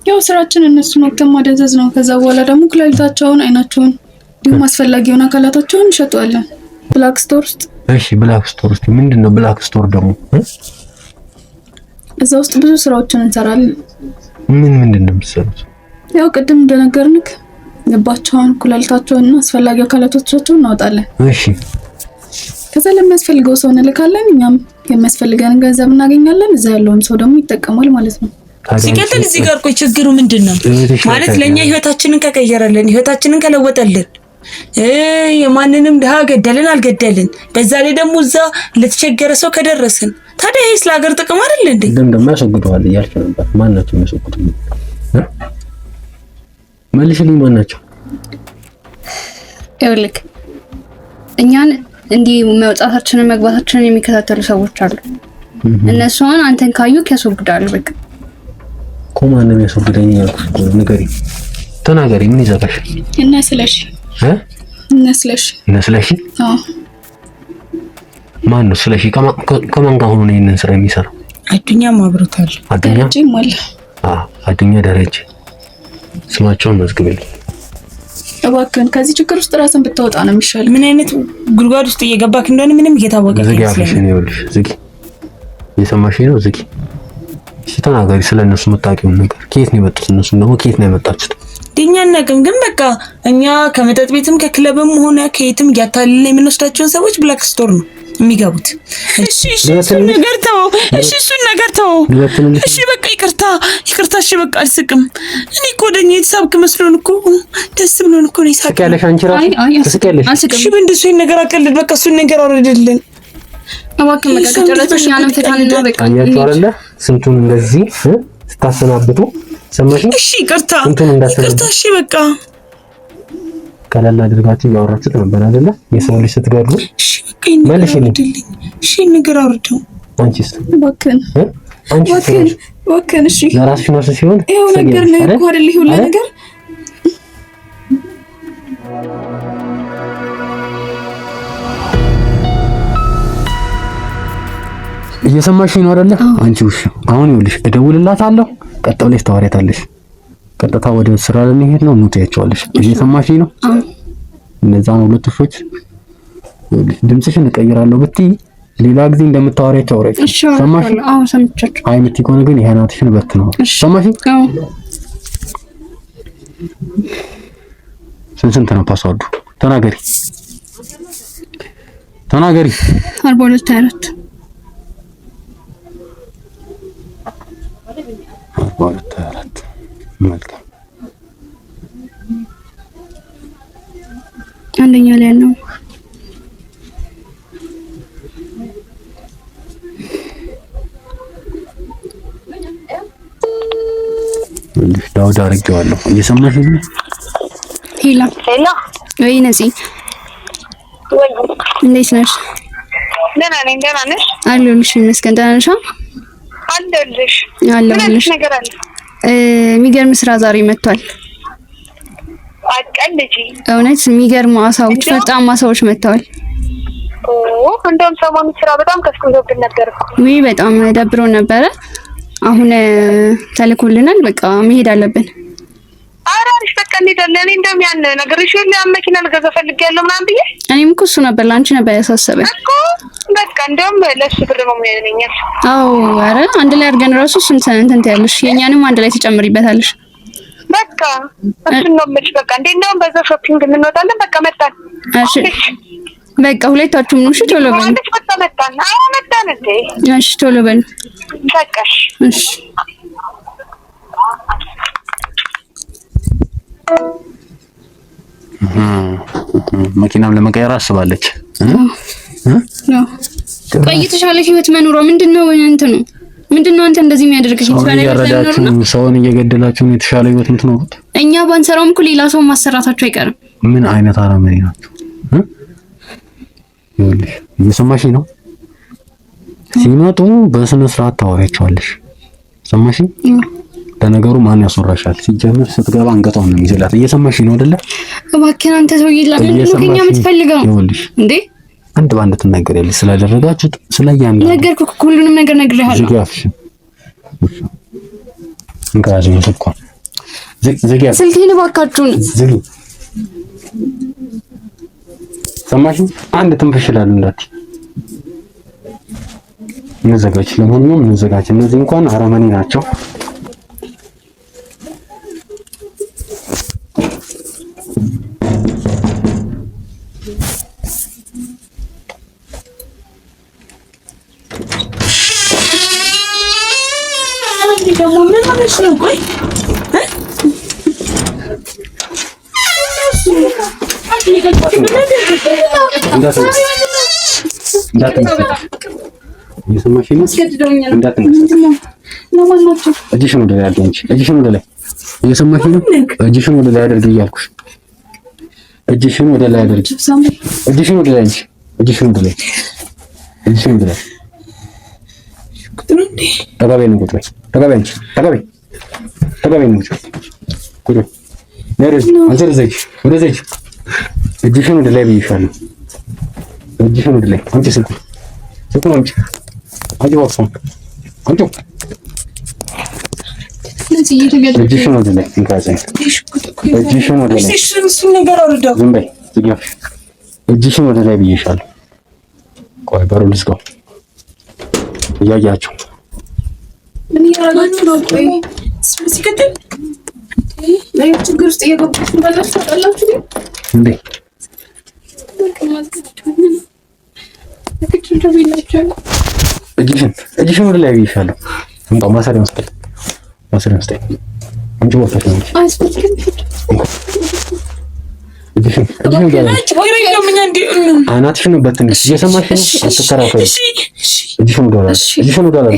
ያው ስራችን እነሱን ወቅት ማደዘዝ ነው። ከዛ በኋላ ደግሞ ኩላሊታቸውን፣ አይናቸውን እንዲሁም አስፈላጊ የሆነ አካላታቸውን እንሸጠዋለን ብላክ ስቶር ውስጥ። እሺ ብላክ ስቶር ውስጥ ምንድነው ብላክ ስቶር ደግሞ? እዛ ውስጥ ብዙ ስራዎችን እንሰራለን። ምንድነው የምትሰሩት? ያው ቅድም እንደነገርንክ ልባቸውን፣ ኩላሊታቸውን እና አስፈላጊ አካላቶቻቸውን እናወጣለን። እሺ ከዛ ለሚያስፈልገው ሰው እንልካለን። እኛም የሚያስፈልገን ገንዘብ እናገኛለን። እዛ ያለውን ሰው ደግሞ ይጠቀማል ማለት ነው። ሲቀጥል እዚህ ጋር ቆይ ችግሩ ምንድነው ማለት ለኛ ህይወታችንን ከቀየረልን ህይወታችንን ከለወጠልን የማንንም ድሃ ገደልን አልገደልን በዛ ላይ ደግሞ እዛ ለተቸገረ ሰው ከደረስን ታዲያ ይሄስ ለሀገር ጥቅም አይደል እንዴ? እንደም ያስወግደዋል እያልኩ ነበር። ማናቸው ያስወግዱ? መልሽልኝ፣ ማናቸው? ይኸውልህ እኛን እንዲህ መውጣታችንን መግባታችንን የሚከታተሉ ሰዎች አሉ። እነሱን አንተን ካዩክ ያስወግዳሉ። በቃ ኮማንም ያስወግደኝ ያልኩሽ ንገሪ፣ ተናገሪ። ምን ይዘጋሽ? እና ስለሽ አዎ ማን ነው ስለሽ? ከማን ጋር ሆኖ ነው ይሄንን ስራ የሚሰራው? አዱኛ ማብሮታል። አዱኛ ደረጀ። ስማቸውን መዝግበልኝ እባክህን። ከዚህ ችግር ውስጥ ራስን ብታወጣ ነው የሚሻለው። ምን አይነት ጉድጓድ ውስጥ እየገባክ እንደሆነ ምንም እየታወቀ ዝጊ። አፍሽን ይኸውልሽ፣ ዝጊ። እየሰማሽኝ ነው? ዝጊ። እሺ ተናገሪ፣ ስለነሱ የምታውቂውን ነገር። ከየት ነው የመጡት? እነሱም ደግሞ ከየት ነው የመጣችሁት? ዲኛ ነገም ግን በቃ እኛ ከመጠጥ ቤትም ከክለብም ሆነ ከየትም ያታለለ የምንወስዳቸውን ሰዎች ብላክ ስቶር ነው የሚገቡት። እሺ እሱን ነገር ተው። እሺ በቃ ይቅርታ። እሺ በቃ አልስቅም። እኔ እኮ ወደኛ የተሳብክ መስሎን እኮ ደስ ብሎን እኮ ነው ይሳቅ። ትስቂያለሽ አንቺ ራስሽ ትስቂያለሽ። እሺ በእንደሱ ነገር አቀልድ። በቃ እሱን ነገር አውርድልን እባክህ። መቀጨረሽ ያንም ፈታንና በቃ አያችሁ አይደለ? ስንቱን እንደዚህ ስታሰናብቱ ሰማሽ? እሺ ይቅርታ። እሺ በቃ ቀለል አድርጋችሁ ያወራችሁት ነበር አይደለ? የሰው ልጅ ስትገድሉ። እሺ በቃ ይነገራልኝ። እሺ ነገር አውርደው። አንቺስ እባክህን እሺ ለራስሽ ነው ሲሆን ይሄው ነገር ነው እኮ አይደል? ይሄው ነገር እየሰማሽኝ ነው አይደለ? አንቺ ውሽ አሁን ይኸውልሽ እደውልላታለሁ። ቀጥ ብለሽ ታወሪያታለሽ። ቀጥታ ወደ ስራ ለመሄድ ነው ትያቸዋለሽ። እየሰማሽኝ ነው? እነዛ ነው ሁለት ውሾች። ድምፅሽን እቀይራለሁ ብትይ ሌላ ጊዜ እንደምታወሪያቸው አውሪያቸው። ሰማሽ? አዎ ሰምቻለሁ። አይ የምትይ ከሆነ ግን የሃናትሽን በት ነው። ሰማሽኝ? አዎ። ስንት ነው ፓስዋርዱ? ተናገሪ 42 መልካም። አንደኛ ላይ ነው። ዳውድ አድርጌዋለሁ። እየሰማሽ ነው? ሄላ ወይ ነፂ፣ እንዴት ነሽ? ደህና ነኝ። ደህና ነሽ? አለሁልሽ ይመስገን። ደህና ነሽ? አለሁልሽ። አለሁልሽ። ነገር አለ። የሚገርም ስራ ዛሬ መጥቷል። አትቀልጂ። እውነት የሚገርም አሳዎች፣ ፈጣን አሳዎች መጥተዋል። እንደውም ሰሞኑን ስራ በጣም ከስኩዞብን ነበር እኮ። ወይ በጣም ደብሮን ነበረ። አሁን ተልኮልናል። በቃ መሄድ አለብን። አራሪሽ በቃ እንሄዳለን። እኔ እንደውም ያን ነገርሽ ሁሉ መኪና ልገዛ ፈልጌያለሁ ምናምን ብዬ እኔም እኮ እሱ ነበር ለአንቺ ነበር ያሳሰበኝ እኮ። በቃ እንደውም ለሱ ብር ነው የሚያገኘኝ። አዎ ኧረ አንድ ላይ አድርገን ራሱ እንትን ትያለሽ፣ የኛንም አንድ ላይ ትጨምሪበታለሽ። በቃ እሱን ነው የምልሽ። በቃ እንደውም በዛ ሾፒንግ እንወጣለን። በቃ መጣን። እሺ በቃ ሁለታችሁም ነው። እሺ ቶሎ በል። በቃ መጣን። አዎ መጣን እንዴ። እሺ ቶሎ በል። በቃሽ። እሺ መኪናም ለመቀየር አስባለች። ቆይ የተሻለ ህይወት መኖሯ ምንድነው? ምንድነው አንተ እንደዚህ የሚያደርግሽ? ሰውን እየገደላችሁ ነው የተሻለ ህይወት የምትኖሩት? እኛ ባንሰራውም እኮ ሌላ ሰው ማሰራታቸው አይቀርም። ምን አይነት አረመኔ ናቸው? ይኸውልሽ እየሰማሽኝ ነው? ሲመጡ በስነ ስርዓት ታወሪያቸዋለሽ። ሰማሽኝ? ለነገሩ ማን ያስወራሻል? ሲጀምር ስትገባ አንገቷን ነው የሚዘላት። እየሰማሽኝ ነው አይደለ? እባክህን አንተ ሰውዬ ለምን ከኛ የምትፈልገው እንዴ? አንድ ባንድ ትናገሪያለሽ ስላደረጋችሁት ስለያንዳ ነገርኩህ። ሁሉንም ነገር ነግሬሃለሁ። ዝጋፍሽ እንጋዝ ነው ተቆ ዝጊ ስልኬን እባካችሁን ዝጊ። ሰማሽኝ? አንድ ትንፍሽ ይላል እንዳትዪ። እንዘጋጅ፣ ለማንኛውም እንዘጋጅ። እነዚህ እንኳን አረመኔ ናቸው። ደግሞ ምን ማለት ነው? ቆይ እጅሽን ወደ ላይ አድርጊ። እጅሽን ወደ ላይ እየሰማሽ ነው? እጅሽን ወደ ላይ አድርጊ እያልኩሽ። እጅሽን ወደ ላይ አድርጊ። እጅሽን ወደ ላይ፣ እጅሽን ወደ ላይ፣ እጅሽን ወደ ላይ። ተጋቢ ነው ቁጥር ተጋቢ አንቺ ተጋቢ ነው ቁጥር ነረዝ አንተ ወደ ዘይ እጅሽን ወደ ላይ ብዬሻለሁ። እጅሽን ወደ ላይ አንቺ ስልኩ አንቺ ዋክሱን አንቺ እጅሽን ወደ ላይ እንካዘኝ። እጅሽን ወደ ላይ እሱ ነገር አውርደው ዝም በይ ዝጊያሽ። እጅሽን ወደ ላይ ብዬሻለሁ። ቆይ በሩ ልዝጋው። እያያችሁ ምን ያደርጋችሁ ነው? ቆይ ሲከተል ችግር ውስጥ እየገባችሁ ባላችሁ ታውቃላችሁ እንዴ? እጅሽን ወደ ላይ ብዬሻለሁ። እንጣ ማሰሪያ መስጠት አንቺ ወጣሽ ነው። አናትሽን በትንሽ እየሰማሽ ነው። አትከራከሪ። እጅሽን ወደ ላይ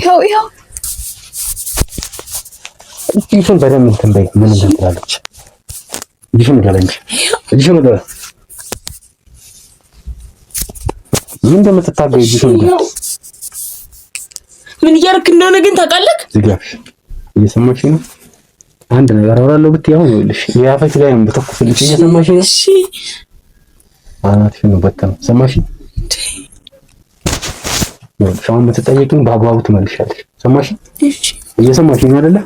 እጅሽን በደንብ እንትን በይ። ምን ትላለች? እጅሽን ወደ ላይ ምን እንደምትታገይ እጅሽን ወደ ላይ ምን እያደረክ እንደሆነ ግን ታውቃለህ? ዝጋሽ። እየሰማሽ ነው። አንድ ነገር አወራለሁ ብትይ አሁን ይኸውልሽ የአፈች ላይ ነው በተኩስልሽ። እየሰማሽ ነው። እሺ አናትሽን በተን ሰማሽ? ሻውን የምትጠይቂኝ በአግባቡ ትመልሻለሽ። ሰማሽ? እሺ እየሰማሽ ነው አይደለ?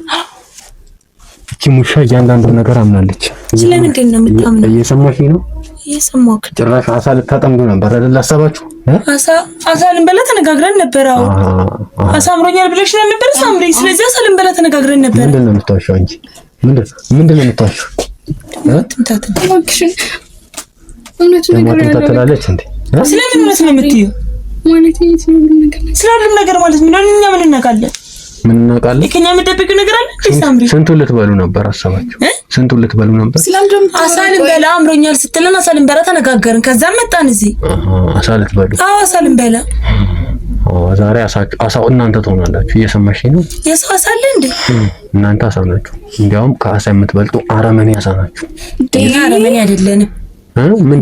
እቺ ሙሻ እያንዳንዱ ነገር አምናለች። ስለምንድን ነው የምታምነው? እየሰማሽ ነው? እየሰማሁህ። ጭራሽ አሳ ልታጠምዱ ነበር አይደል ሀሳባችሁ? አሳ ልንበላ ተነጋግረን ነበር። አዎ አሳ አምሮኛል ብለሽ ነበር ሳምሪ። ስለዚህ አሳ ልንበላ ተነጋግረን ነበር። ምንድን ነው የምታወሺው አንቺ? ምንድን ነው የምታወሺው? እባክሽን እውነቱን ነገር ትላለች እንዴ? ስለምን እውነት ነው የምትይው? ማለት ስለሁሉም ነገር ማለት ምን እኛ ምን እናውቃለን? ምን እናውቃለን? ከኛ የምትደብቂው ነገር አለ እንዴ ሳምሪ? ስንቱን ልትበሉ ነበር ሀሳባችሁ? ስንቱን ልትበሉ ነበር? አሳ ልንበላ አምሮኛል ስትለን አሳ ልንበላ ተነጋገርን። ከዛም መጣን እዚህ። አሳ ልትበሉ? አዎ አሳ ልንበላ። ዛሬ አሳው እናንተ ትሆናላችሁ። እየሰማሽ ነው? የሰው አሳ አለ እንዴ? እናንተ አሳ ናችሁ። እንዲያውም ከአሳ የምትበልጡ አረመኔ አሳ ናችሁ። አረመኔ አይደለንም።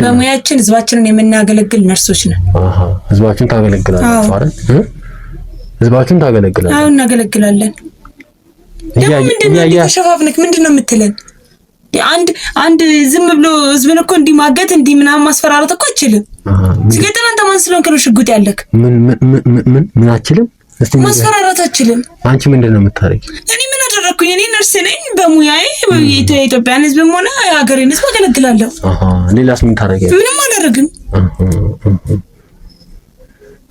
በሙያችን ህዝባችንን የምናገለግል ነርሶች ነን። ህዝባችሁን ታገለግላላችሁ አይደል? ህዝባችሁን ታገለግላላችሁ። አዎ እናገለግላለን። ደግሞ ምንድነው ተሸፋፍነክ ምንድነው የምትለን? አንድ ዝም ብሎ ህዝብን እኮ እንዲህ ማገት እንዲህ ምናምን ማስፈራራት እኮ አይችልም። ሲገጥም አንተ ማን ስለሆንክ ነው ሽጉጥ ያለክ? ምን አችልም? እስቲ ማስፈራራት አችልም። አንቺ ምንድነው የምታረጊው? እኔ ምን አደረኩኝ? እኔ ነርስ ነኝ። በሙያዬ የኢትዮጵያን ህዝብም ሆነ የሀገሬን ህዝብ አገለግላለሁ። ሌላስ ምን ታረጊያለሽ? ምንም አላደርግም።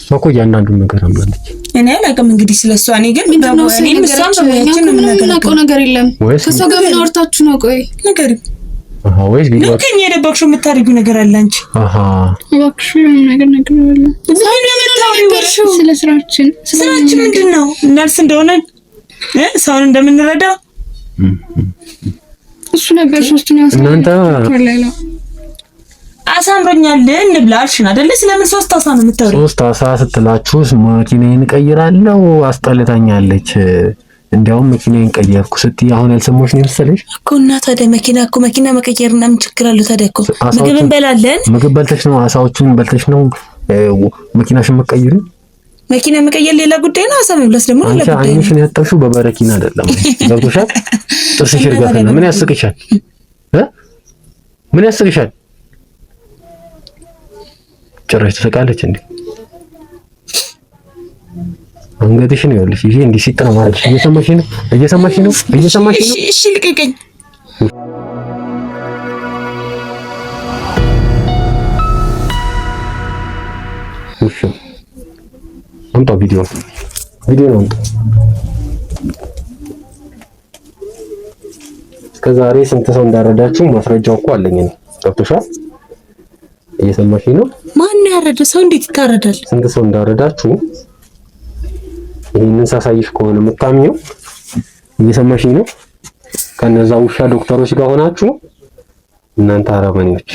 እሷ እኮ እያንዳንዱን ነገር አምናለች። እኔ አላውቅም እንግዲህ ስለሷ። እኔ ግን በሙያዬ ምሳም በሙያችን ነው የምናገለግለው ነገር የለም። ከሷ ጋር ምን አውርታችሁ ነው? ቆይ ነገር ወይስ ቢሆን ነው ከኛ የደበቅሽው የምታደርጊው ነገር አለ አንቺ? እባክሽ ነገር ስለ ስራችን ምንድን ነው? ነርስ እንደሆነ ሰውን እንደምንረዳ እሱ ነበር ሶስቱን እናንተ አሳ አምሮኛል እንብላ አልሽን አይደለ? ስለምን ሶስት አሳ ነው የምታወሪው? ሶስት አሳ ስትላችሁስ መኪናዬን እቀይራለሁ አስጠልታኛለች። እንዲያውም መኪናዬን ቀየርኩ ስትይ አሁን ያልሰማሁሽ ነው መሰለሽ እኮ። እና ታዲያ መኪና መቀየርና ምን ችግር አለው ታዲያ? እኮ ምግብ እንበላለን። ምግብ በልተሽ ነው አሳዎቹን በልተሽ ነው መኪናሽን መቀየር? መኪና መቀየር ሌላ ጉዳይ ነው። አሳ መብላስ ደግሞ ሌላ ጉዳይ ነው። አንቺ አይንሽን ያጠብሽው በበረኪና አይደለም። ገብቶሻል? ጥርስሽ ይርጋፈና ምን ያስቅሻል? ምን ያስቅሻል? ጭራሽ ትስቃለች እንዴ? አንገትሽን ይኸውልሽ፣ ይሄ እንዲህ ሲጥ ነው ማለት። እየሰማሽ ነው? እሺ ልቀቀኝ። እሺ አንተ ቪዲዮ ነው እስከዛሬ ስንት ሰው እንዳረዳችሁ ማስረጃው እኮ አለኝ ነው። ገብቶሻል? እየሰማሽኝ ነው? ማን ያረደ ሰው እንዴት ይታረዳል? ስንት ሰው እንዳረዳችሁ ይሄንን ሳሳይሽ ከሆነ የምታምኚው እየሰማሽኝ ነው? ከነዛ ውሻ ዶክተሮች ጋር ሆናችሁ እናንተ አረመኔዎች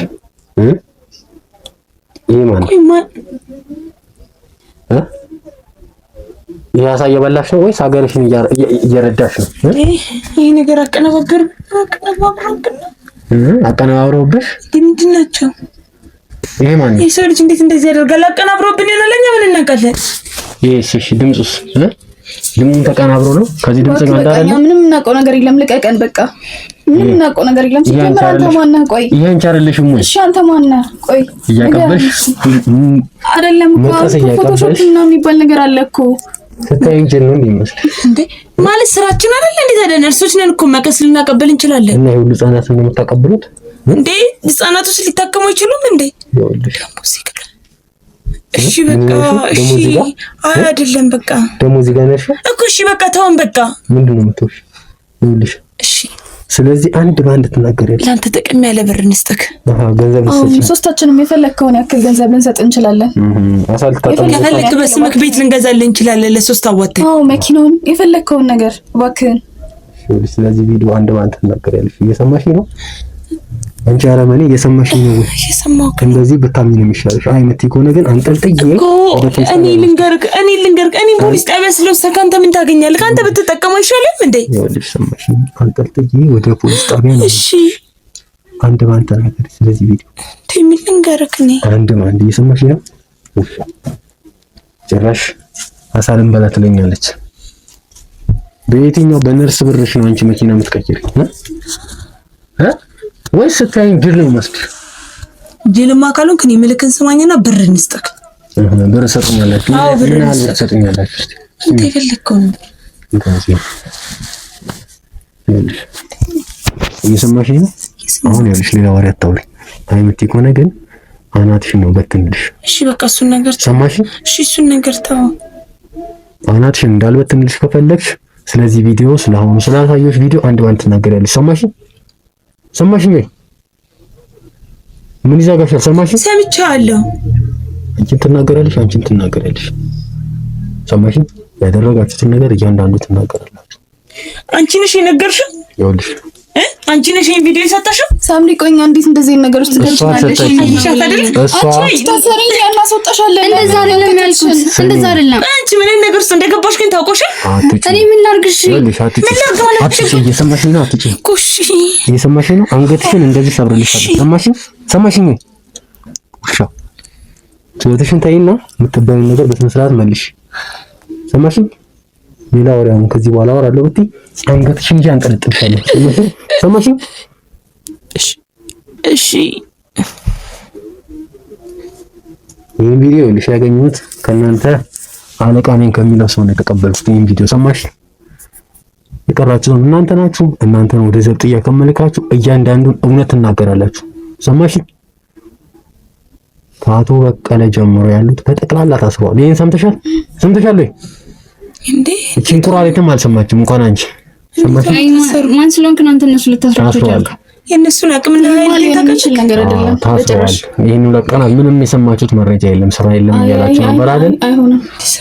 ይሄ ማን ያሳየ በላሽ ነው ወይስ ሀገርሽን እየረዳሽ ነው? ይሄ ነገር አቀነባብረውብሽ ምንድን ናቸው? ይሄ ማን ነው? የሰው ልጅ እንዴት እንደዚህ ያደርጋል? አቀናብሮብን ነው ለኛ ምን እናውቃለን? እሺ ድምፁስ ድምፁን ተቀናብሮ ነው? ከዚህ ድምፅ ጋር እንዳለ ምንም እናውቀው ነገር የለም። ልቀቀን በቃ። ምንም እናውቀው ነገር የለም። ሲጀመር አንተ ማነህ? ቆይ ይሄ አንቺ አይደለሽም ወይ? እሺ አንተ ማነህ? ቆይ እያቀበልሽ አይደለም እኮ ፎቶሾፕ እና የሚባል ነገር አለ እኮ ስታይኝ ጀነን ይመስል እንዴ ማለት ስራችን አይደል እንዴ? ታዲያ ነርሶች ነን እኮ መቀስ ልናቀበል እንችላለን። እና ይሁሉ ህጻናት ነው የምታቀብሉት እንዴ? ህጻናቱስ ሊታከሙ አይችሉም እንዴ? እሺ በቃ እሺ አይደለም በቃ ደሞ እዚህ ጋር ነሽ እኮ እሺ በቃ ተውን በቃ ምንድነው የምትወሽ? ይኸውልሽ እሺ ስለዚህ አንድ ባንድ ትናገሪያለሽ። ላንተ ጥቅም ያለ ብር እንስጥክ። ገንዘብ እንስጥሽ። ሶስታችንም የፈለከውን ያክል ገንዘብ ልንሰጥ እንችላለን። ከፈለክ በስምክ ቤት ልንገዛልን እንችላለን ለሶስት አዋተን። መኪናውን የፈለከውን ነገር እባክህን። ስለዚህ ቪዲዮ አንድ ባንድ ትናገሪያለሽ። እየሰማሽኝ ነው? አንቺ አረመኔ እየሰማሽኝ ነው ወይ? እየሰማሁህ። እንደዚህ ብታምኚ ነው የሚሻልሽ። አይመት ከሆነ ግን አንጠልጥዬ እኔ ልንገርክ እኔ ፖሊስ ጣቢያ ስለወሰድክ አንተ ምን ታገኛለህ? አንተ ብትጠቀመው አይሻልም እንዴ? ይኸውልሽ ሰማሽኝ? አንጠልጥዬ ወደ ፖሊስ ጣቢያ ነው። እሺ አንድ ባንድ ተናገሪ። ስለዚህ ቪዲዮ ምን ልንገርክ? እኔ አንድ ባንድ እየሰማሽኝ ነው? ጭራሽ አሳልም በላ ትለኛለች። በየትኛው በነርስ ብርሽ ነው አንቺ መኪና የምትቀይሪ? ወይስ ስታይኝ ጅል ነው መስልሽ? ጅልማ ካልሆንክ እኔ ምልክን ስማኝና ብር እንስጥክ። ብር ሰጥኛላችሁ? አዎ ብር ሰጥኛላችሁ። እስቲ እንዴ የፈለከው ነው። እየሰማሽኝ ነው? አሁን ያልሽ ሌላ ወሬ አታውሪ። አይምቲ ከሆነ ግን አናትሽ ነው በትንልሽ። እሺ በቃ እሱን ነገር ሰማሽኝ? እሺ እሱን ነገር ተው። አናትሽ እንዳልበትንልሽ ከፈለግሽ ስለዚህ ቪዲዮ ስለአሁኑ ስላሳየሽ ቪዲዮ አንድ ባንድ ትናገሪያለሽ። ሰማሽኝ? ሰማሽኝ? ምን ይዛጋሻል? ሰማሽኝ? ሰምቻለሁ። አንቺም ትናገሪያለሽ። ሰማሽኝ? ያደረጋችሁትን ነገር እያንዳንዱ ትናገራላችሁ። አንቺ ነሽ የነገርሽው? ይኸውልሽ አንቺ ነሽ ይሄን ቪዲዮ የሰጠሽው? ሳምሪ ቆይ እንዴት እንደዚህ ነገር ውስጥ ገብቻለሽ? ታሰሪኝ ያናስወጣሻለን። እንደዛ አይደለም ያልኩት፣ እንደዛ አይደለም። አንቺ ምን ነገር ውስጥ እንደገባሽ ግን ታውቆሻል። እኔ ምን ላድርግሽ? አትጪ። እየሰማሽኝ ነው? አትጪ። ኩሽ እየሰማሽኝ ነው? አንገትሽን እንደዚህ ሰብርልሻለሁ። ሰማሽኝ? ውሻ ስለተሽን ታይና የምትባይን ነገር በስነ ስርዓት መልሽ። ሰማሽኝ? ሌላ ወሬ አሁን ከዚህ በኋላ አወራለሁ ብትይ አንገትሽን እንጂ አንጠልጥልሻለሁ። ሰማሽኝ? እሺ ይሄን ቪዲዮ ልሽ ያገኙት ከእናንተ አለቃ ነኝ ከሚለው ሰው ነው የተቀበልኩት። ይሄን ቪዲዮ ሰማሽ? የቀራችሁ እናንተ ናችሁ። እናንተ ነው ወደ ዘብጥያ ከመልካችሁ እያንዳንዱን እውነት ትናገራላችሁ። ሰማሽ? ከአቶ በቀለ ጀምሮ ያሉት በጠቅላላ ታስረዋል። ይሄን ሰምተሻል ወይ እንዴ? እቺን ቁራሪትም አልሰማችም እንኳን አንቺ ሰማሽ? ማን ስለሆንክ ነው አንተ እነሱ ልታስራቸው ቻልክ? የእነሱን አቅምና ኃይል የተቀበል ነገር አይደለም። ታስረዋል። ይሄን ሁለት ቀን ምንም የሰማችሁት መረጃ የለም፣ ስራ የለም እያላችሁ ነበር አይደል?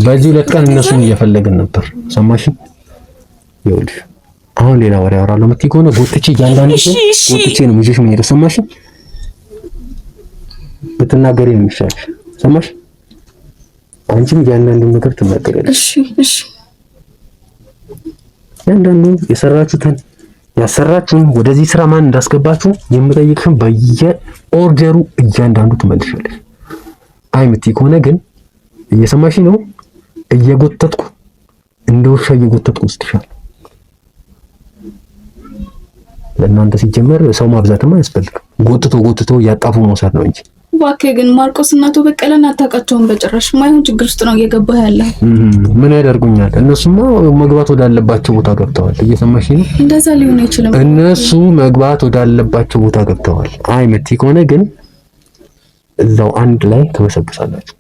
በዚህ ሁለት ቀን እነሱን እየፈለግን ነበር። ሰማሽ? ይኸውልሽ አሁን ሌላ ወሬ አወራለሁ የምትይ ከሆነ ጎትቼ እያንዳንዱ ጎትቼ ነው ልጅሽ ምን ሄደ። ሰማሽ? ብትናገሪ ነው የሚሻልሽ። ሰማሽ? አንቺም እያንዳንዱን ነገር ትናገሪያለሽ። እሺ እያንዳንዱን የሰራችሁትን ያሰራችሁን ወደዚህ ስራ ማን እንዳስገባችሁ የምጠይቅሽን በየኦርደሩ እያንዳንዱ ትመልሻለሽ። አይምቲ ከሆነ ግን እየሰማሽ ነው? እየጎተትኩ እንደ ውሻ እየጎተትኩ ወስድሻለሁ። ለእናንተ ሲጀመር ሰው ማብዛትም አያስፈልግም። ጎትቶ እያጣፉ መውሰድ ነው እንጂ እባክህ ግን ማርቆስ እና አቶ በቀለን አታውቃቸውም በጭራሽ። ማይሆን ችግር ውስጥ ነው እየገባህ ያለው። ምን ያደርጉኛል? እነሱማ መግባት ወዳለባቸው ቦታ ገብተዋል። እየሰማሽ ነው? እንደዛ ሊሆን አይችልም። እነሱ መግባት ወዳለባቸው ቦታ ገብተዋል። አይ መቲ ከሆነ ግን እዛው አንድ ላይ ተበሰብሳላችሁ።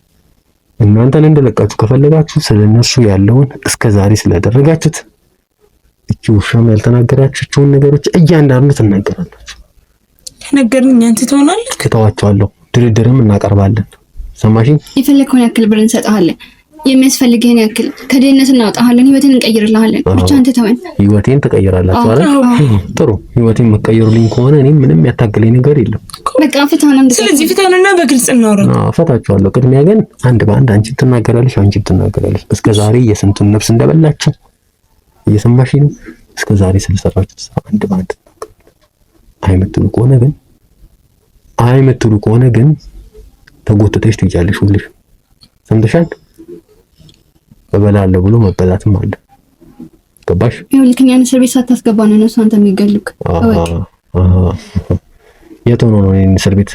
እናንተን እንደለቃችሁ ከፈለጋችሁ ስለነሱ ያለውን እስከዛሬ ስለደረጋችሁት እቺ ውሻም ያልተናገራችሁን ነገሮች እያንዳንዱ ትናገራላችሁ። ከነገርን አንተ ትሆናለህ። ከተዋቸዋለሁ ድርድርም እናቀርባለን። ሰማሽኝ? የፈለከውን ያክል ብር እንሰጥሃለን። የሚያስፈልግህን ያክል ከድህነት እናወጣሃለን። ህይወትን እንቀይርልሃለን። ብቻ አንተ ተወን። ህይወቴን ትቀይራላችሁ አይደል? ጥሩ። ህይወቴን መቀየሩልኝ ከሆነ እኔም ምንም ያታገለኝ ነገር የለም። በቃ ፍታና ስለዚህ ፍታውንና በግልጽ እናውራ። ፈታችኋለሁ። ቅድሚያ ግን አንድ በአንድ አንቺ ትናገራለሽ፣ አንቺ ትናገራለሽ። እስከዛሬ የስንቱን ነፍስ እንደበላችሁ እየሰማሽ ነው። እስከዛሬ ስለሰራችሁት ስራ አንድ በአንድ አይመትሉ ከሆነ ግን ተጎትተሽ ትይጃለሽ። ሁልሽ ሰምተሻል? እበላለሁ ብሎ መበላትም አለ። ገባሽ? ይኸውልህ እስር ቤት ሳታስገባ ነው እነሱ አንተ የሚገሉክ። የት ሆኖ ነው እስር ቤት?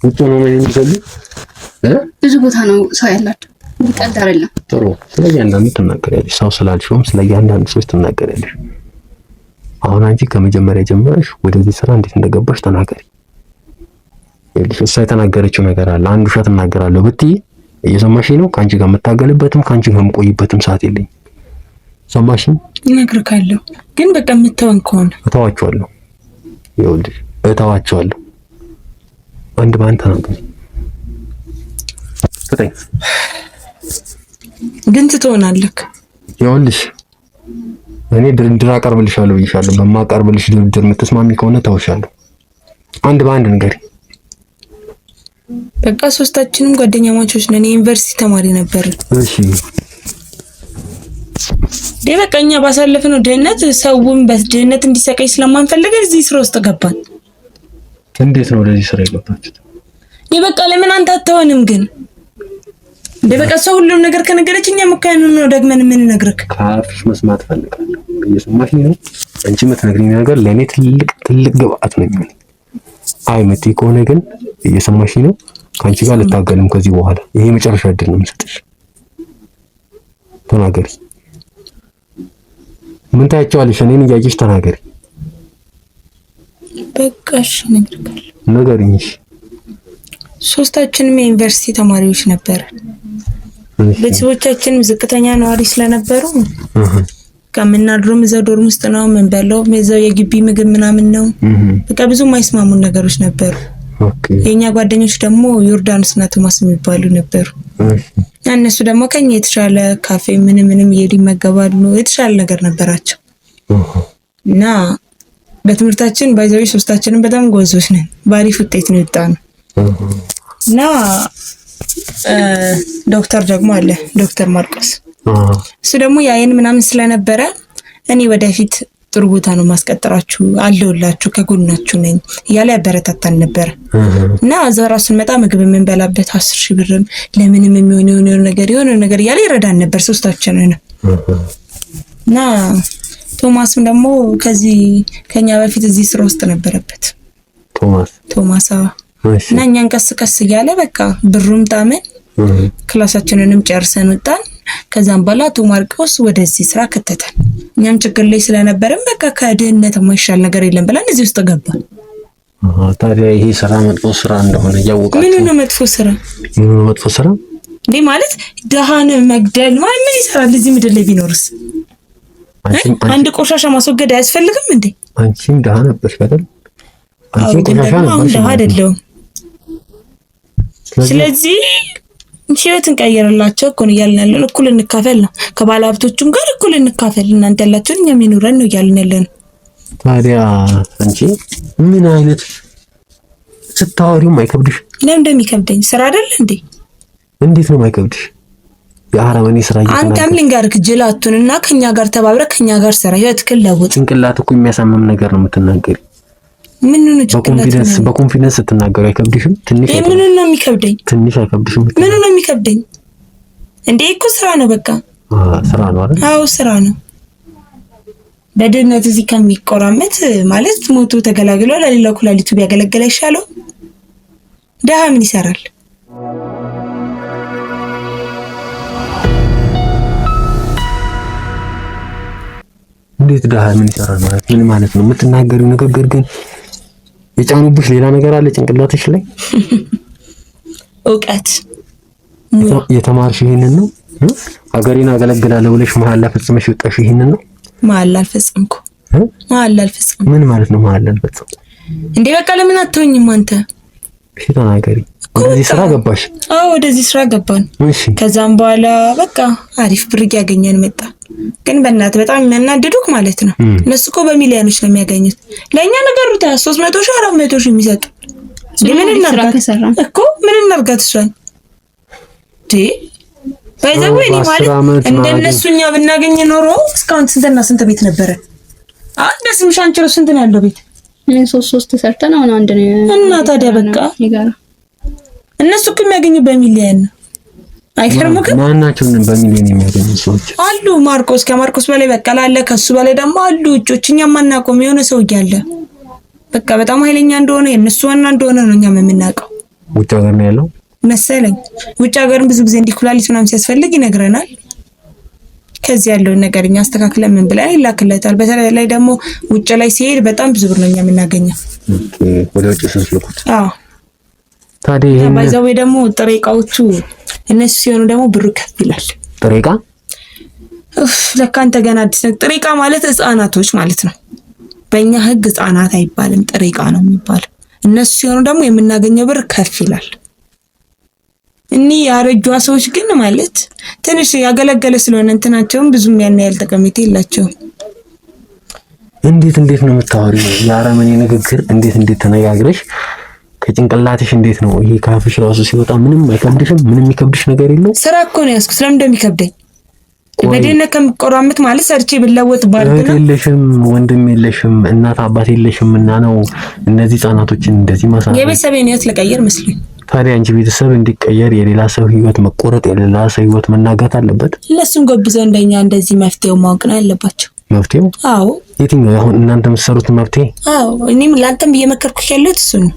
ውጭ ሆኖ ነው የሚገሉ? ብዙ ቦታ ነው ሰው ያላቸው። ቀልድ አይደለም። ጥሩ። ስለያንዳንዱ ትናገሪያለሽ። ሰው ስላልሽውም ስለያንዳንዱ ሰው ትናገሪያለሽ። አሁን አንቺ ከመጀመሪያ ጀምረሽ ወደዚህ ስራ እንዴት እንደገባሽ ተናገሪ። ይልሽ እሷ የተናገረችው ነገር አለ። አንድ ውሸት እናገራለሁ ብትይ እየሰማሽኝ ነው? ካንቺ ጋር መታገልበትም ካንቺ ጋር መቆይበትም ሰዓት የለኝ። ሰማሽኝ? እነግርካለሁ። ግን በቃ የምትተወን ከሆነ እተዋቸዋለሁ። ይኸውልሽ እተዋቸዋለሁ። አንድ ባንድ ተናገሪ። ፍጠኝ። ግን ትተወናለህ። ይኸውልሽ እኔ ድርድር አቀርብልሻለሁ ብዬሻለሁ። በማቀርብልሽ ድርድር የምትስማሚ ከሆነ ተውሻለሁ። አንድ በአንድ ንገሪ። በቃ ሶስታችንም ጓደኛማቾች ነን። የዩኒቨርሲቲ ተማሪ ነበርን። እሺ በቃ እኛ ባሳለፍነው ድህነት ሰውን በድህነት እንዲሰቃይ ስለማንፈልግ እዚህ ስራ ውስጥ ገባን። እንዴት ነው ወደዚህ ስራ የገባችሁት? በቃ ለምን አንተ አትሆንም ግን? በቃ ሰው ሁሉም ነገር ከነገረችኝ መካኑ ነው ደግመን ምን ነግርክ? ካፍሽ መስማት ፈልጋለሁ። እየሰማሽኝ ነው? አንቺ የምትነግሪኝ ነገር ለኔ ትልቅ ግብአት ነው የሚሆነው። አይ መቲ ከሆነ ግን እየሰማሽኝ ነው? ካንቺ ጋር ልታገልም ከዚህ በኋላ ይሄ መጨረሻ እድል ነው የምሰጥሽ። ተናገሪ። ምን ታያቸዋለሽ? እኔን እያየሽ ተናገሪ። በቃ እሺ ነግርካለሁ። ነገርኝ። እሺ ሶስታችንም የዩኒቨርሲቲ ተማሪዎች ነበር። ቤተሰቦቻችንም ዝቅተኛ ነዋሪ ስለነበሩ ከምናድሮም እዛው ዶርም ውስጥ ነው። ምን በለው እዛው የግቢ ምግብ ምናምን ነው። በቃ ብዙ የማይስማሙን ነገሮች ነበሩ። የኛ ጓደኞች ደግሞ ዮርዳኖስ እና ቶማስ የሚባሉ ነበሩ። እነሱ ደግሞ ከኛ የተሻለ ካፌ ምንም እየሄዱ ይመገባሉ። የተሻለ ነገር ነበራቸው እና በትምህርታችን ባይዛዊ ሶስታችንም በጣም ጎበዞች ነን። ባሪፍ ውጤት ነው የወጣነው እና ዶክተር ደግሞ አለ ዶክተር ማርቆስ። እሱ ደግሞ ያየን ምናምን ስለነበረ እኔ ወደፊት ጥሩ ቦታ ነው ማስቀጠራችሁ አለውላችሁ ከጎናችሁ ነኝ እያለ ያበረታታን ነበር እና እዛው ራሱን መጣ ምግብ የምንበላበት 10,000 ብርም ለምንም የሚሆነው ነገር እያለ ይረዳን ነበር ሶስታችንን እና ቶማስም ደግሞ ከኛ በፊት እዚህ ስራ ውስጥ ነበረበት። ቶማስ እና እኛን ቀስ እያለ በቃ ብሩም ታመን ክላሳችንንም ጨርሰን ወጣን። ከዛም በኋላ አቶ ማርቆስ ወደዚህ ስራ ከተተን። እኛም ችግር ላይ ስለነበረን በቃ ከድህነት የማይሻል ነገር የለም ብለን እዚህ ውስጥ ገባን። ታዲያ ይሄ ስራ መጥፎ ስራ እንደሆነ ያወቃችሁ? ምን ነው መጥፎ ስራ? እንዴ ማለት ደሃን መግደል ምን ይሰራል እዚህ ምድር ላይ ቢኖርስ? አንድ ቆሻሻ ማስወገድ አያስፈልግም እንዴ? አንቺም ደሃ ነበርሽ አይደል? አንቺም ቆሻሻ ነበርሽ። ደሃ አይደለም። ስለዚህ ህይወትን ቀየረላቸው እኮ ነው እያልን ያለን። እኩል እንካፈል ነው ከባለ ሀብቶቹም ጋር እኩል እንካፈል። እናንተ ያላችሁን እኛም ይኑረን ነው እያልን ያለን። ታዲያ አንቺ ምን አይነት ስታወሪው ማይከብድሽ? ለምን እንደሚከብደኝ ስራ አይደል እንዴ? እንዴት ነው ማይከብድሽ? የአረመኔ ስራ ይተናል። አንተም ልንገርክ ጅላቱንና ከኛ ጋር ተባብረ ከኛ ጋር ስራ ህይወትክን ለውጥ። ጭንቅላት እኮ የሚያሳምም ነገር ነው የምትናገሪ። ምን ነው ጭንቅላት? በኮንፊደንስ ስትናገሩ አይከብድሽም? ትንሽ ምን ነው የሚከብደኝ? ትንሽ አይከብድሽም? ምን ነው የሚከብደኝ እንዴ? እኮ ስራ ነው በቃ። ስራ ነው አይደል? አዎ ስራ ነው። በድህነት እዚህ ከሚቆራመት ማለት ሞቱ ተገላግሎ ለሌላው ኩላሊቱ ቢያገለግል አይሻለው? ድሃ ምን ይሰራል? እንዴት ድሃ ምን ይሰራል ማለት ምን ማለት ነው? የምትናገሪው ንግግር ግን የጫኑብሽ ሌላ ነገር አለ ጭንቅላትሽ ላይ። እውቀት የተማርሽ ይሄንን ነው? ሀገሬን አገለግላለሁ ብለሽ መሀል ፈጽመሽ ወጣሽ ይሄንን ነው? መሀል አልፈጽምኩ። መሀል አልፈጽም ምን ማለት ነው? መሀል አልፈጽም እንዴ? በቃ ለምን አትሆኝም አንተ? እሺ ተናገሪ። ወደዚህ ስራ ገባሽ? አዎ ወደዚህ ስራ ገባን። እሺ ከዛም በኋላ በቃ አሪፍ ብር ያገኘን መጣ። ግን በእናትህ በጣም የሚያናድዱክ ማለት ነው። እነሱ እኮ በሚሊዮኖች ነው የሚያገኙት። ለኛ ነገሩታ 300 ሺህ 400 ሺህ የሚሰጡ ምን እናርጋት እኮ ምን እናርጋት እሷን ባይዘው እኔ ማለት እንደነሱኛ ብናገኝ ኖሮ እስካሁን ስንትና ስንት ቤት ነበረ? አንድ ስምሽ አንቺ ስንት ነው ያለው ቤት? ምን 3 ሰርተን አሁን አንድ ነው እና ታዲያ በቃ እነሱ እኮ የሚያገኙ በሚሊዮን ነው። አይፈርሙክም? ማናቸውን በሚሊዮን የሚያገኙ ሰዎች አሉ። ማርቆስ ከማርቆስ በላይ በቀላ አለ። ከሱ በላይ ደግሞ አሉ እጮችኛ ማናቆም የሆነ ሰው እያለ በቃ በጣም ኃይለኛ እንደሆነ የነሱ ዋና እንደሆነ ነው እኛም የምናውቀው። ውጭ ሀገር ነው ያለው መሰለኝ። ውጭ ሀገርም ብዙ ጊዜ እንዲኩላሊት ምናምን ሲያስፈልግ ይነግረናል። ከዚህ ያለውን ነገር እኛ አስተካክለን ምን ብለን ይላክለታል። በተለይ ደግሞ ውጭ ላይ ሲሄድ በጣም ብዙ ብር ነው እኛ የምናገኘው። ወደ ውጭ ስልኩት። አዎ ታዲያ ይሄን ባይዘው ደግሞ ጥሬ ዕቃዎቹ እነሱ ሲሆኑ ደግሞ ብሩ ከፍ ይላል። ጥሬ ዕቃ ለካ አንተ ገና አዲስ ነው። ጥሬ ዕቃ ማለት ህፃናቶች ማለት ነው። በእኛ ህግ ህፃናት አይባልም፣ ጥሬ ዕቃ ነው የሚባለው። እነሱ ሲሆኑ ደግሞ የምናገኘው ብር ከፍ ይላል። እኒ ያረጁ ሰዎች ግን ማለት ትንሽ ያገለገለ ስለሆነ እንትናቸውም ብዙም ያን ያህል ጠቀሜታ የላቸውም። እንዴት ነው የምታወሪው? የአረመኔ ንግግር እንዴት ተነጋግረሽ ከጭንቅላትሽ እንዴት ነው ይሄ ካፍሽ ራሱ ሲወጣ ምንም አይከብድሽም? ምንም የሚከብድሽ ነገር የለው? ስራ እኮ ነው ያስኩ። ስለምን እንደሚከብደኝ በደህና ከምቆራምት ማለት ሰርቼ ብለወጥ ባልኩ ነው። የለሽም ወንድም የለሽም እናት አባት የለሽም እና ነው እነዚህ ህፃናቶችን እንደዚህ ማሳደግ። የቤተሰቤን ህይወት ለቀየር መስሎኝ። ታዲያ አንቺ ቤተሰብ እንዲቀየር የሌላ ሰው ህይወት መቆረጥ የሌላ ሰው ህይወት መናጋት አለበት? እነሱም ጎብዘው እንደኛ እንደዚህ መፍትሄው ማወቅ ነው ያለባቸው። መፍትሄው? አዎ። የትኛው? አሁን እናንተ የምትሰሩት መፍትሄ? አዎ እኔም ላንተም እየመከርኩሽ ያለሁት እሱ ነው።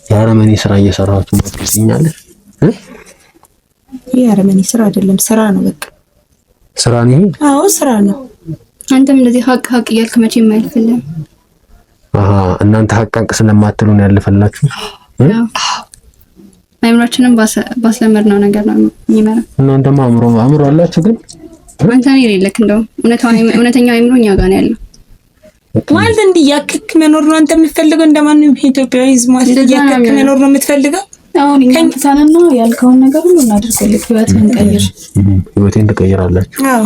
የአረመኔ ስራ እየሰራችሁ ነው ትይኛለሽ? የአረመኔ ስራ አይደለም፣ ስራ ነው። በቃ ስራ ነው ይሄ? አዎ ስራ ነው። አንተም እንደዚህ ሀቅ እያልክ መቼም አይልፍልም። እናንተ ሀቅ ስለማትሉ ነው ያለፈላችሁ። አይምሮችንም ባስለመድነው ነገር ነው የሚመራው። እናንተማ አእምሮ አላችሁ፣ ግን አንተ ነው የሌለክ። እንደው እውነተኛው አይምሮ እኛ ጋር ነው ያለው። ማለት እንዲህ ያክክ መኖር ነው አንተ የምትፈልገው? እንደማንም ኢትዮጵያዊ ህዝብ ማለት ያክክ መኖር ነው የምትፈልገው? አሁን ከንተሳነና ያልከውን ነገር ሁሉ እናድርግልህ። ህይወትን ቀይር። ህይወቴን ትቀይራላችሁ? አዎ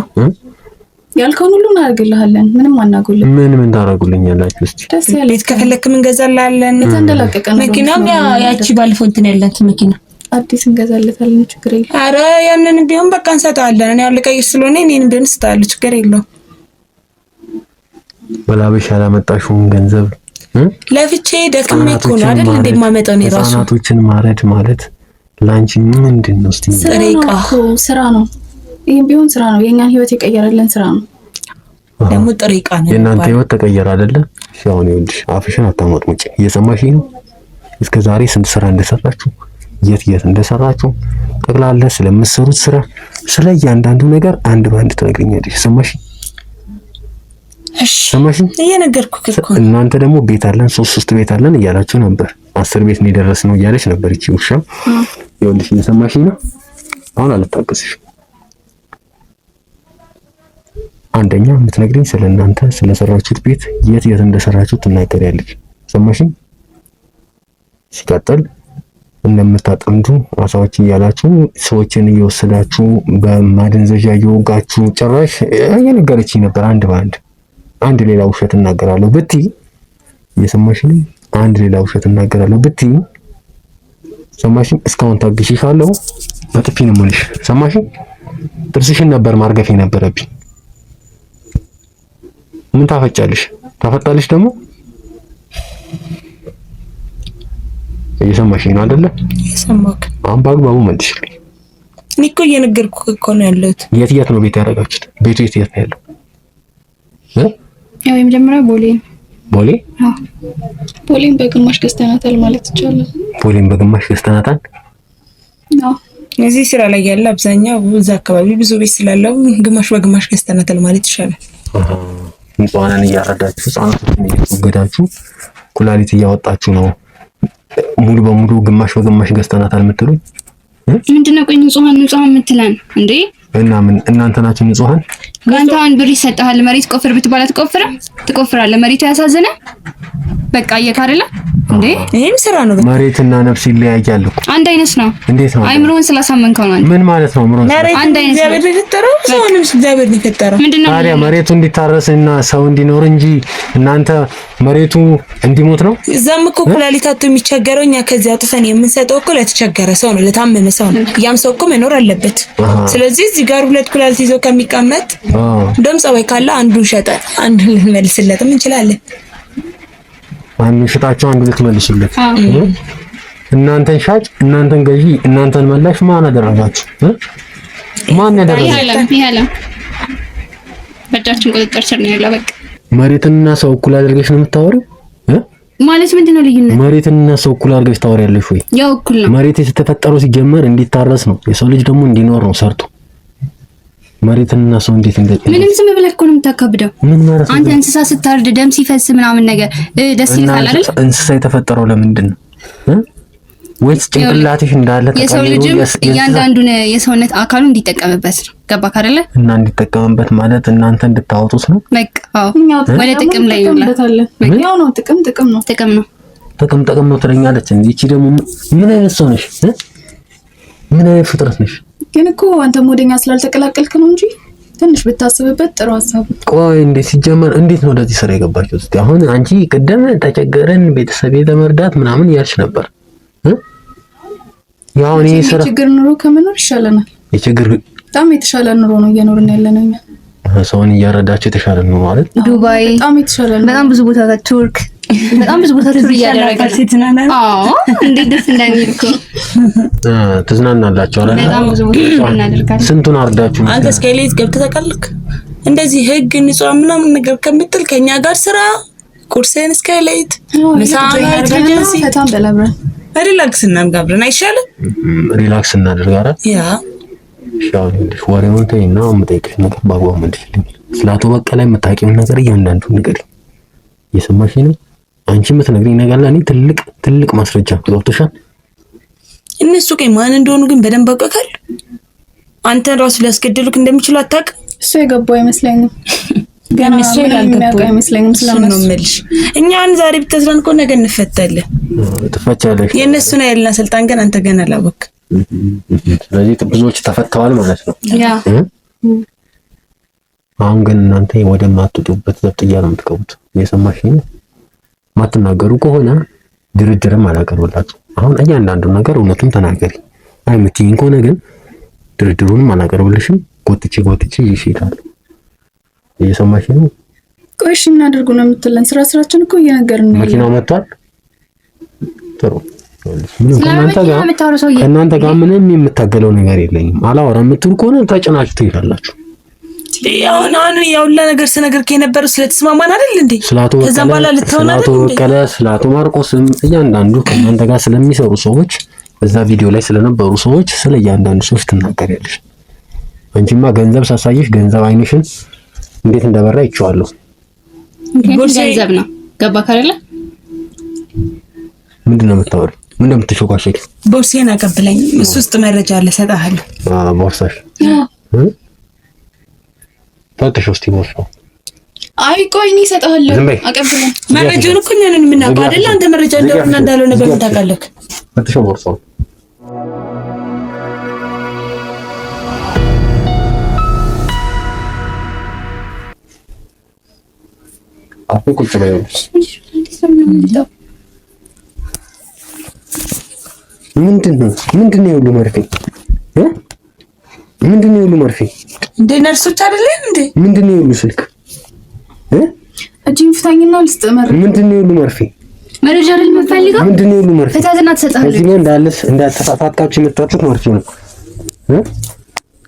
ያልከውን ሁሉ እናደርግልሃለን። ምንም አናጎልም። ምን ታደርጉልኛላችሁ? እስቲ ደስ ያለ ቤት ከፈለክ ምን ገዛላለን? የተንደላቀቀ ነው። መኪናም ያቺ ባለፈው እንትን ያላት መኪና አዲስ እንገዛለታለን። ችግር የለም። አረ ያንን ቢሆን በቃ እንሰጣለን። እኔ ያው ልቀይር ስለሆነ እኔን ቢሆን ስታለች ችግር የለውም። በላብሽ ያላመጣሽውን ገንዘብ ለፍቼ ደክሜ እኮ ነው አይደል እንደማመጣው ነው ራሱ። ህፃናቶችን ማረድ ማለት ላንቺ ምንድን ነው? እስቲ ስራ ነው። ይሄም ቢሆን ስራ ነው። የኛን ህይወት የቀየረልን ስራ ነው። ደግሞ ጥሬ ዕቃ ነው። የእናንተ ህይወት ተቀየረ አይደለ? አሁን ይኸውልሽ አፍሽን አታሞጥሙጪ። እየሰማሽኝ ነው? እስከ ዛሬ ስንት ስራ እንደሰራችሁ የት እንደሰራችሁ ጠቅላላ ስለምትሰሩት ስራ ስለ እያንዳንዱ ነገር አንድ ባንድ ትነግሪኛለሽ። ሰማሽኝ? ሰማሽኝ? እየነገርኩህ እኮ። እናንተ ደግሞ ቤት አለን 3 ቤት አለን እያላችሁ ነበር። 10 ቤት ነው የደረስነው እያለች ነበር እቺ ውሻ። ይኸውልሽ እየሰማሽኝ ነው? አሁን አልታገስሽ። አንደኛ የምትነግሪኝ ስለናንተ ስለሰራችሁት ቤት የት እንደሰራችሁት ትናገሪያለሽ። ሰማሽኝ? ሲቀጥል እንደምታጠምዱ አሳዎች እያላችሁ ሰዎችን እየወሰዳችሁ በማደንዘዣ እየወጋችሁ ጭራሽ እየነገረችኝ ነበር። አንድ ሌላ ውሸት እናገራለሁ ብትይ፣ እየሰማሽኝ? አንድ ሌላ ውሸት እናገራለሁ ብትይ፣ ሰማሽኝ? እስካሁን ታግሼሻለሁ። በጥፊ ነው የምልሽ። ሰማሽኝ? ጥርስሽን ነበር ማርገፍ የነበረብኝ። ምን ታፈጫለሽ? ታፈጣለሽ ደግሞ። እየሰማሽኝ ነው አይደለ? እየሰማሁህ። አሁን በአግባቡ መልሽልኝ። እኔ እኮ እየነገርኩህ እኮ ነው ያለሁት። የት ነው ቤት ያደረጋችሁት? ቤቱ የት ነው ያለው? ያው የመጀመሪያው ቦሌ። ቦሌ? አዎ ፖሊን በግማሽ ገዝተናታል ማለት ይቻላል። ፖሊን በግማሽ ገዝተናታል። አዎ እዚህ ስራ ላይ ያለ አብዛኛው እዛ አካባቢ ብዙ ቤት ስላለው ግማሽ በግማሽ ገዝተናታል ማለት ይቻላል። ንጹሃንን እያረዳችሁ ህጻናቶችን እያስወገዳችሁ ኩላሊት እያወጣችሁ ነው ሙሉ በሙሉ ግማሽ በግማሽ ገዝተናታል የምትሉ ምንድነው? ቆይ ንጹሃን የምትለን እንዴ? እና ምን እናንተ ናችሁ ንጹሃን? አንተ አሁን ብር ይሰጣል መሬት ቆፍር ብትባላ ትቆፍራለህ። መሬቱ ያሳዝነ በቃ እየካረለ እንዴ? ይሄም ስራ ነው። መሬትና ነፍስ ይለያያል እኮ። አንድ አይነት ነው። እንዴት ነው? አይምሮን ስላሳመንከው ነው። ምን ማለት ነው? ምሮን አንድ አይነት እግዚአብሔር የፈጠረው ሰውንም እግዚአብሔር ነው የፈጠረው። ምንድነው ታዲያ መሬቱ እንዲታረስና ሰው እንዲኖር እንጂ እናንተ መሬቱ እንዲሞት ነው? እዛም እኮ ኩላሊታቱ የሚቸገረው እኛ ከዚህ አውጥተን የምንሰጠው እኮ ለተቸገረ ሰው ነው፣ ለታመመ ሰው ነው። ያም ሰው እኮ መኖር አለበት። ስለዚህ እዚህ ጋር ሁለት ኩላሊት ይዘው ከሚቀመጥ ደም ጸባይ ካለ አንዱን ሸጠ አንዱን ልንመልስለትም እንችላለን። አንዱን ሽጣችሁ አንዱን ልትመልሱለት። እናንተን ሻጭ እናንተን ገዢ እናንተን መላሽ ማን አደረጋችሁ? ማን ያደረጋችሁ? ይሄላ በእጃችን ቁጥጥር ስር ነው ያለው። በቃ መሬትና ሰው እኩል አድርገሽ ነው የምታወሪው? ማለት ምንድነው ልዩነት? መሬትና ሰው እኩል አድርገሽ ታወሪያለሽ ወይ? ያው እኩል ነው። መሬት የተፈጠረው ሲጀመር እንዲታረስ ነው። የሰው ልጅ ደግሞ እንዲኖር ነው ሰርቶ። መሬትና ሰው እንዴት ምንም ዝም ብለህ እኮ ነው የምታከብደው። ምን ማለት ነው? አንተ እንስሳ ስታርድ ደም ሲፈስ ምናምን ነገር ደስ ይላል አይደል? እንስሳ የተፈጠረው ለምንድን ነው? ወይስ ጭንቅላትሽ እንዳለ ተቀምጦ የሰው ልጅ እያንዳንዱን የሰውነት አካሉ እንዲጠቀምበት ነው። ገባክ አይደለ? እና እንዲጠቀምበት ማለት እናንተ እንድታወጡት ነው። በቃ አዎ፣ ወደ ጥቅም ላይ ነው። ያው ነው ጥቅም ነው። ጥቅም ነው ትለኛለች እንጂ እቺ ደግሞ ምን አይነት ሰው ነሽ? ምን አይነት ፍጥረት ነሽ? ግን እኮ አንተ ወደኛ ስላልተቀላቀልክ ነው እንጂ ትንሽ ብታስብበት ጥሩ ሀሳብ። ቆይ እንዴት ሲጀመር እንዴት ነው ወደዚህ ስራ የገባችሁት? እስቲ አሁን አንቺ ቅድም ተቸገረን ቤተሰብ ለመርዳት ምናምን ያልሽ ነበር። ያው እኔ ስራ ችግር ኑሮ ከመኖር ይሻለናል። የችግር በጣም የተሻለ ኑሮ ነው እየኖርን ያለነው እኛ። ሰውን እያረዳችሁ የተሻለ ኑሮ ማለት ዱባይ በጣም የተሻለ ነው። በጣም ብዙ ቦታ ቱርክ በጣም ብዙ ቦታ ቱር እያደረጋችሁ አዎ፣ እንዴት ደስ እንደሚል እኮ ትዝናናላችሁ አይደል? በጣም ብዙ ቦታ እናደርጋለን። ስንቱን አርዳችሁ ነው? አንተ ስካይሌት ገብተህ ታውቃለህ? እንደዚህ ህግ ንጹህ ምናምን ነገር ከምትል ከኛ ጋር ስራ ቁርሴን ስካይሌት ምሳሌት ኤጀንሲ በጣም በላብረን ሪላክስ እናድርጋብረን አይሻልም? ሪላክስ እናድርግ። ኧረ ያ ሻው እንዴ ወሬውን ተይና የምጠይቅሽ ነገር ባጓው ምንድነው? ስለ አቶ በቀለ የምታውቂውን ነገር እያንዳንዱን ነገር እየሰማሽኝ ነው? አንቺ የምትነግሪኝ ነገር ለኔ ትልቅ ማስረጃ ገብቶሻል? እነሱ ቆይ ማን እንደሆኑ ግን በደንብ አውቀካል። አንተ ራሱ ሊያስገድሉክ እንደሚችሉ አታውቅም? እሱ የገባው አይመስለኝም። ገና የሚያውቀው አይመስለኝም ስለነሱ። እኛን ዛሬ ብትስራን እኮ ነገ እንፈታለን። ትፈቻለሽ። የእነሱን ያልና ስልጣን ግን አንተ ገና አላወቅም። ስለዚህ ብዙዎች ተፈተዋል ማለት ነው። ያ አሁን ግን እናንተ ወደማትጡበት ዘብጥያ ነው የምትገቡት። እየሰማሽኝ ነው? ማትናገሩ ከሆነ ድርድርም አላቀርብላችሁ። አሁን እያንዳንዱ ነገር እውነቱን ተናገሪ። አይምትይኝ ከሆነ ግን ድርድሩንም አላቀርብልሽም። ጎትቼ ይሽታል። እየሰማሽኝ ነው? ቆይ እሺ እናድርጉ ነው የምትለን? ስራችን እኮ እየነገርን ነው። መኪናው መጥቷል። ጥሩ ከእናንተ ጋር ምንም የምታገለው ነገር የለኝም። አላወራም የምትሉ ከሆነ ተጭናችሁ ትሄዳላችሁ። አሁን ያውላ ነገር ስነገርክ የነበረው ስለተስማማን አይደል እንዴ? ከዛ በኋላ ልትሆን አይደል እንዴ? በቀለ ስለ አቶ ማርቆስም እያንዳንዱ ከእናንተ ጋር ስለሚሰሩ ሰዎች በዛ ቪዲዮ ላይ ስለነበሩ ሰዎች ስለ እያንዳንዱ ሰዎች ትናገሪያለሽ። አንቺማ ገንዘብ ሳሳይሽ ገንዘብ አይንሽን እንዴት እንደበራ ይቻላል። ገንዘብ ነው ገባ ካለ ምንድነው የምታወሪው? ምን እንደምትሾካሸኪ? ቦርሴን አቀብለኝ። እሱ ውስጥ መረጃ አለ እሰጥሃለሁ። ቦርሳሽ ፈትሽ ውስጥ ቦርሳው። አይ ቆይ እኔ እሰጥሃለሁ። አቀብለኝ። መረጃውን እኮ ነን የምናውቀው አይደል? አንተ መረጃ እንደሆነ እንዳልሆነ በምን ታውቃለህ? ፈትሽ ቦርሳው። አፉ ቁጭ በይው። ምንድነው የሁሉ መርፌ? ምንድነው የሁሉ መርፌ? እንደ ነርሶች አይደለም እንዴ? ምንድነው የሁሉ ስልክ? እጅን ፍታኝና ልስጥመር። ምንድነው የሁሉ መርፌ? መረጃ አይደል የምፈልገው? ምንድነው የሁሉ መርፌ? ፍታትና ትሰጣለህ። እዚህ ላይ እንዳተፋፋቃችሁ የምትወጡት መርፌ ነው።